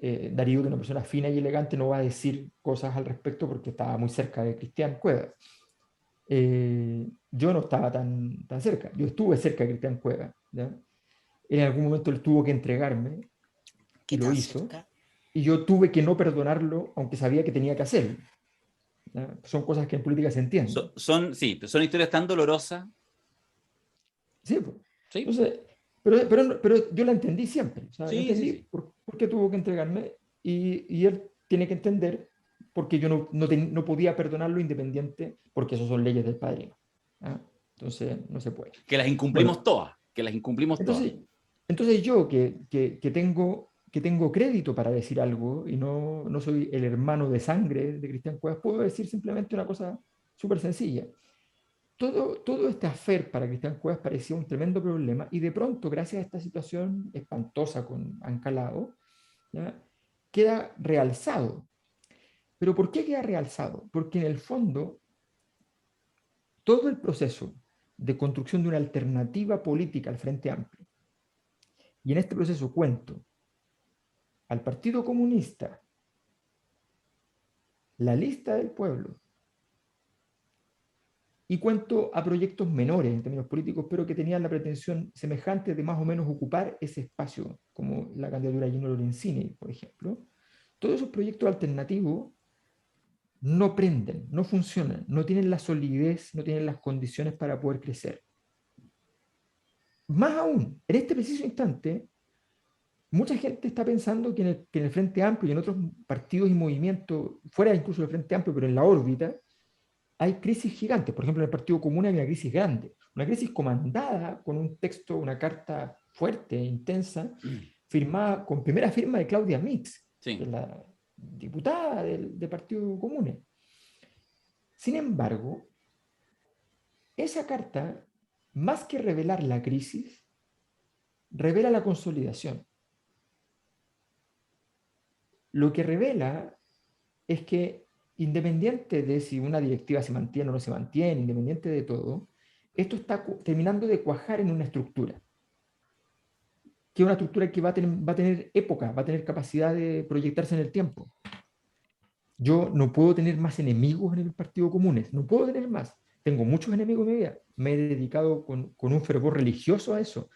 Darío, que es una persona fina y elegante, no va a decir cosas al respecto porque estaba muy cerca de Cristian Cueva. Yo no estaba tan cerca, yo estuve cerca de Cristian Cueva, ¿ya? En algún momento él tuvo que entregarme y lo hizo, cerca? Y yo tuve que no perdonarlo, aunque sabía que tenía que hacerlo, ¿ya? Son cosas que en política se entienden. Son historias tan dolorosas. Sí, pues. ¿Sí? Entonces, pero yo la entendí siempre, o sea, sí, entendí sí. Por qué tuvo que entregarme y él tiene que entender porque yo no podía perdonarlo independiente, porque eso son leyes del padrino. ¿Ah? Entonces, no se puede. Que las incumplimos todas. Entonces yo, que tengo crédito para decir algo y no soy el hermano de sangre de Cristian Cuevas, puedo decir simplemente una cosa súper sencilla. Todo este affair para Cristian Cuevas parecía un tremendo problema y de pronto, gracias a esta situación espantosa con Ancalao, ¿ya? Queda realzado. ¿Pero por qué queda realzado? Porque en el fondo todo el proceso de construcción de una alternativa política al Frente Amplio, y en este proceso cuento al Partido Comunista, la lista del pueblo, y cuento a proyectos menores en términos políticos, pero que tenían la pretensión semejante de más o menos ocupar ese espacio, como la candidatura de Gino Lorenzini, por ejemplo. Todos esos proyectos alternativos no prenden, no funcionan, no tienen la solidez, no tienen las condiciones para poder crecer. Más aún, en este preciso instante, mucha gente está pensando que en el Frente Amplio y en otros partidos y movimientos, fuera incluso del Frente Amplio, pero en la órbita, hay crisis gigantes. Por ejemplo, en el Partido Común hay una crisis grande, una crisis comandada con un texto, una carta fuerte, intensa, firmada con primera firma de Claudia Mix, sí, que es la diputada del Partido Común. Sin embargo, esa carta, más que revelar la crisis, revela la consolidación. Lo que revela es que, independiente de si una directiva se mantiene o no se mantiene, independiente de todo, esto está terminando de cuajar en una estructura, que es una estructura que va a tener época, va a tener capacidad de proyectarse en el tiempo. Yo no puedo tener más enemigos en el Partido Comunes, no puedo tener más. Tengo muchos enemigos en mi vida, me he dedicado con un fervor religioso a eso,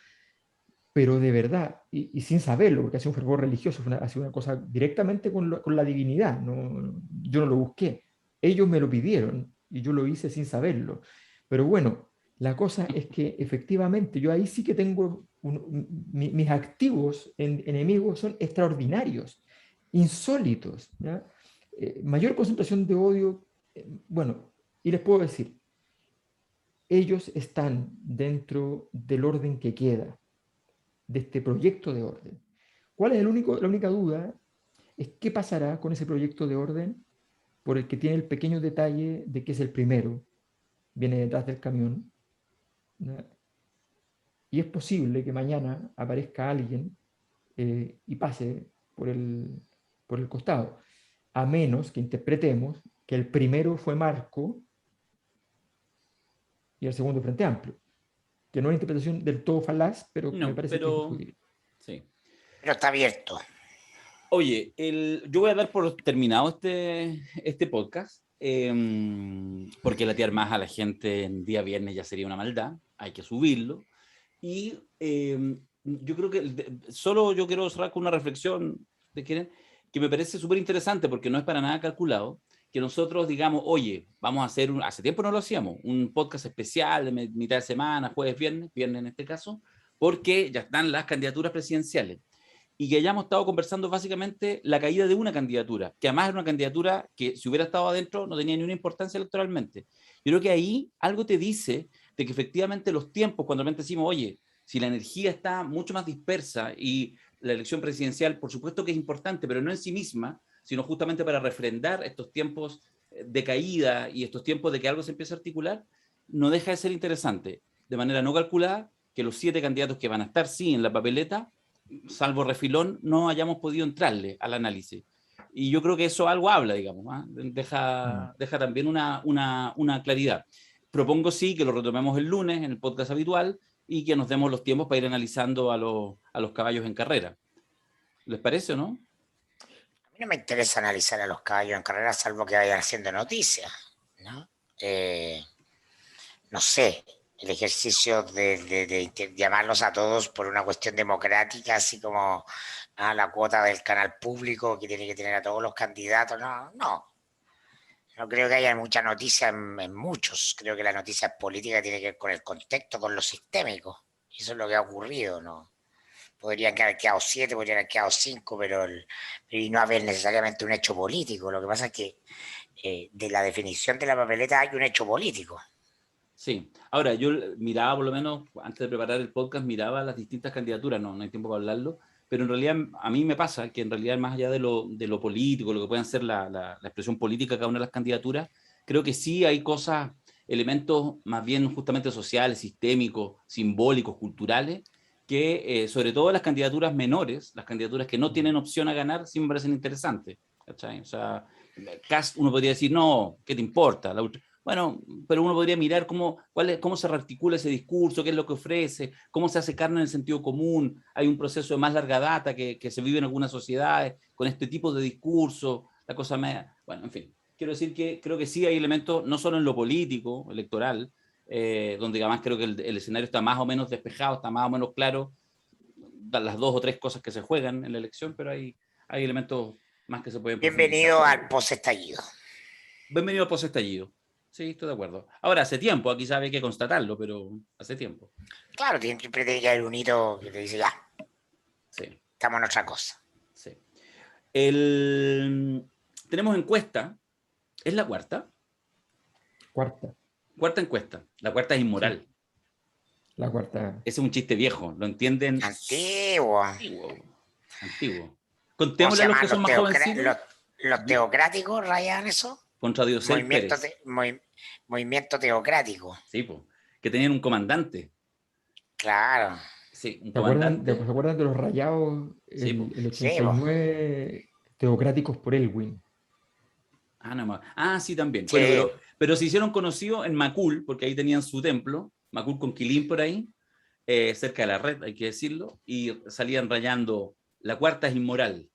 pero de verdad, y sin saberlo, porque ha sido un fervor religioso, ha sido una cosa directamente con la divinidad, yo no lo busqué, ellos me lo pidieron y yo lo hice sin saberlo. Pero bueno, la cosa es que efectivamente yo ahí sí que tengo, mis activos enemigos son extraordinarios, insólitos, ¿ya? Mayor concentración de odio, bueno, y les puedo decir, ellos están dentro del orden que queda de este proyecto de orden. ¿Cuál es la única duda? Es qué pasará con ese proyecto de orden por el que tiene el pequeño detalle de que es el primero, viene detrás del camión, ¿no? Y es posible que mañana aparezca alguien y pase por por el costado, a menos que interpretemos que el primero fue Marco y el segundo Frente Amplio, que no es una interpretación del todo falaz, pero que me No, parece que es pero discutible. sí. Pero está abierto. Oye, yo voy a dar por terminado este podcast, porque latear más a la gente en día viernes ya sería una maldad, hay que subirlo. Y yo creo que solo yo quiero cerrar con una reflexión de que me parece súper interesante porque no es para nada calculado que nosotros digamos, oye, vamos a hacer, hace tiempo no lo hacíamos, un podcast especial de mitad de semana, jueves, viernes en este caso, porque ya están las candidaturas presidenciales y que hayamos estado conversando básicamente la caída de una candidatura, que además era una candidatura que si hubiera estado adentro no tenía ni una importancia electoralmente. Yo creo que ahí algo te dice de que efectivamente los tiempos, cuando realmente decimos, oye, si la energía está mucho más dispersa y la elección presidencial, por supuesto que es importante, pero no en sí misma, sino justamente para refrendar estos tiempos de caída y estos tiempos de que algo se empieza a articular, no deja de ser interesante, de manera no calculada, que los 7 candidatos que van a estar, sí, en la papeleta, salvo refilón, no hayamos podido entrarle al análisis. Y yo creo que eso algo habla, digamos, ¿eh? Deja también una claridad. Propongo sí que lo retomemos el lunes en el podcast habitual y que nos demos los tiempos para ir analizando a los caballos en carrera. ¿Les parece o no? A mí no me interesa analizar a los caballos en carrera, salvo que vayan haciendo noticias, ¿no? No sé, el ejercicio de llamarlos a todos por una cuestión democrática, así como la cuota del canal público que tiene que tener a todos los candidatos, no creo que haya mucha noticia en muchos, creo que la noticia política tiene que ver con el contexto, con lo sistémico, y eso es lo que ha ocurrido, ¿no? Podrían haber quedado 7, podrían haber quedado 5, y no haber necesariamente un hecho político. Lo que pasa es que de la definición de la papeleta hay un hecho político. Sí. Ahora, yo miraba, por lo menos, antes de preparar el podcast, miraba las distintas candidaturas, no hay tiempo para hablarlo, pero en realidad a mí me pasa que en realidad más allá de lo político, lo que pueden ser la expresión política de cada una de las candidaturas, creo que sí hay cosas, elementos más bien justamente sociales, sistémicos, simbólicos, culturales, que sobre todo las candidaturas menores, las candidaturas que no tienen opción a ganar, sí me parecen interesantes. ¿Cachai? O sea, Kast uno podría decir, no, ¿qué te importa? Bueno, pero uno podría mirar cómo se rearticula ese discurso, qué es lo que ofrece, cómo se hace carne en el sentido común. Hay un proceso de más larga data que se vive en algunas sociedades con este tipo de discurso, la cosa media. Bueno, en fin, quiero decir que creo que sí hay elementos, no solo en lo político, electoral, donde además creo que el escenario está más o menos despejado, está más o menos claro, las 2 o 3 cosas que se juegan en la elección, pero hay elementos más que se pueden profundizar. Bienvenido al post-estallido. Bienvenido al post-estallido. Sí, estoy de acuerdo. Ahora, hace tiempo, aquí sabe que constatarlo, pero hace tiempo. Claro, siempre tiene que haber un hito que te dice, ya, sí, estamos en otra cosa. Sí. Tenemos encuesta. ¿Es la cuarta? Cuarta. Cuarta encuesta. La cuarta es inmoral. Sí. La cuarta. Ese es un chiste viejo. ¿Lo entienden? Antiguo. Antiguo. Contémosle a los que son más jovencitos. Los teocráticos rayan eso. Contra Diosel Pérez. Movimiento teocrático. Sí, pues. que tenían un comandante. Claro. Sí, un ¿Se acuerdan comandante. ¿se acuerdan de los rayados, Sí, po. el Sí, po. 89, teocráticos por Elwin? Sí, también. Bueno, Sí. pero se hicieron conocidos en Macul, porque ahí tenían su templo, Macul con Quilín por ahí, cerca de la red, hay que decirlo, y salían rayando La Cuarta es inmoral.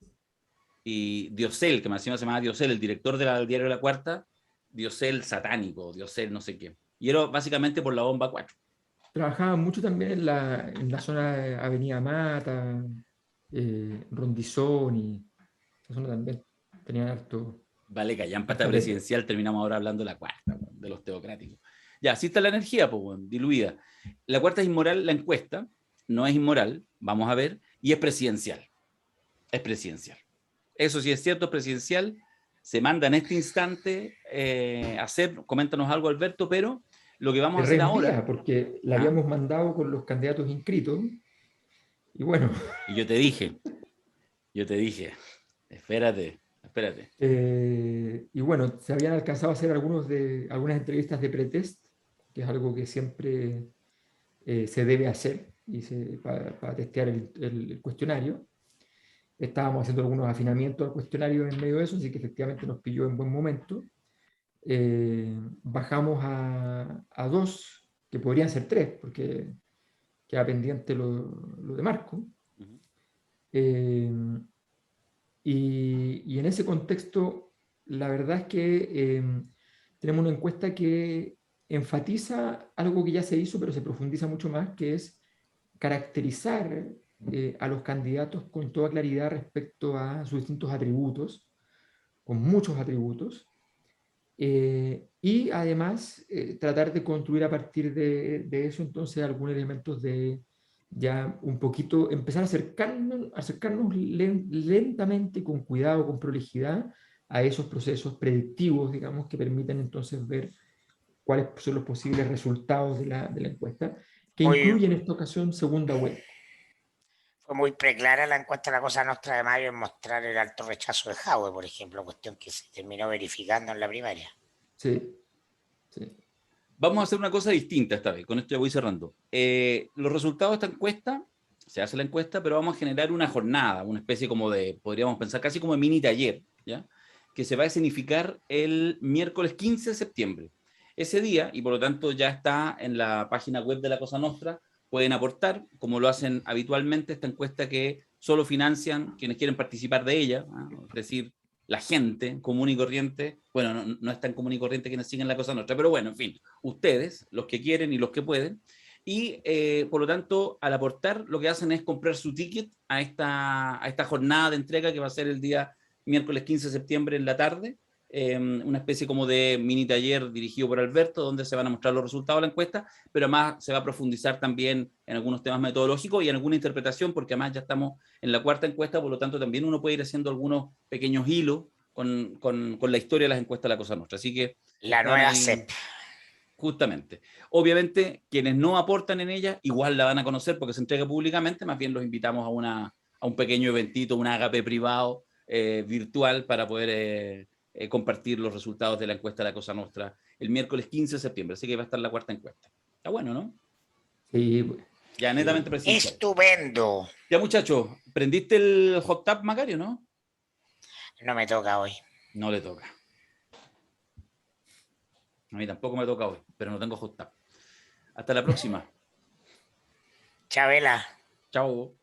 Y Diosel, que más encima se llamaba Diosel, el director del diario La Cuarta, Diosel satánico, Diosel no sé qué. Y era básicamente por la bomba 4. Trabajaban mucho también en la zona de Avenida Mata, Rondizoni, esa zona también. Tenían Vale, callampa esta harta letra. presidencial, terminamos ahora hablando de la cuarta, de los teocráticos. Ya, así está la energía, pues, diluida. La cuarta es inmoral, la encuesta, no es inmoral, vamos a ver, y es presidencial. Es presidencial. Eso sí es cierto, es presidencial. Se manda en este instante hacer, coméntanos algo, Alberto, pero lo que vamos Se a hacer ahora. reenvía porque la ¿Ah? habíamos mandado con los candidatos inscritos y bueno, Y yo te dije, espérate, espérate. y bueno, se habían alcanzado a hacer algunas entrevistas de pretest, que es algo que siempre se debe hacer para testear el cuestionario. Estábamos haciendo algunos afinamientos al cuestionario en medio de eso, así que efectivamente nos pilló en buen momento. Bajamos a dos, que podrían ser tres, porque queda pendiente lo de Marco. Uh-huh. Eh, y en ese contexto, la verdad es que tenemos una encuesta que enfatiza algo que ya se hizo, pero se profundiza mucho más, que es caracterizar a los candidatos con toda claridad respecto a sus distintos atributos, con muchos atributos, y además tratar de construir a partir de eso entonces algunos elementos de ya un poquito, empezar a acercarnos lentamente, con cuidado, con prolijidad, a esos procesos predictivos, digamos, que permiten entonces ver cuáles son los posibles resultados de la encuesta, que Muy, incluye en esta ocasión segunda vuelta. fue muy preclara la encuesta de la Cosa Nostra de mayo en mostrar el alto rechazo de Jadwe, por ejemplo, cuestión que se terminó verificando en la primaria. Sí, sí. Vamos a hacer una cosa distinta esta vez, con esto ya voy cerrando. Los resultados de esta encuesta, se hace la encuesta, pero vamos a generar una jornada, una especie como de, podríamos pensar casi como de mini taller, ¿ya? Que se va a escenificar el miércoles 15 de septiembre. Ese día, y por lo tanto ya está en la página web de la Cosa Nostra, pueden aportar, como lo hacen habitualmente, esta encuesta que solo financian quienes quieren participar de ella, ¿no? Es decir, la gente común y corriente, bueno, no es tan común y corriente quienes siguen la Cosa Nostra, pero bueno, en fin, ustedes, los que quieren y los que pueden, y por lo tanto, al aportar, lo que hacen es comprar su ticket a esta jornada de entrega que va a ser el día miércoles 15 de septiembre en la tarde, una especie como de mini taller dirigido por Alberto, donde se van a mostrar los resultados de la encuesta, pero además se va a profundizar también en algunos temas metodológicos y en alguna interpretación, porque además ya estamos en la cuarta encuesta, por lo tanto también uno puede ir haciendo algunos pequeños hilos con la historia de las encuestas de la Cosa Nostra. Así que La están nueva ahí. CEP. Justamente. Obviamente, quienes no aportan en ella, igual la van a conocer porque se entrega públicamente, más bien los invitamos a un pequeño eventito, un agape privado virtual para poder compartir los resultados de la encuesta de la Cosa Nostra el miércoles 15 de septiembre. Así que va a estar la cuarta encuesta. Está bueno, ¿no? Sí, Ya netamente presidencial. Estupendo. Ya, muchachos, ¿prendiste el hot tub, Macario, no? No me toca hoy. No le toca. A mí tampoco me toca hoy, pero no tengo hot tub. Hasta la próxima. Chabela. Chao.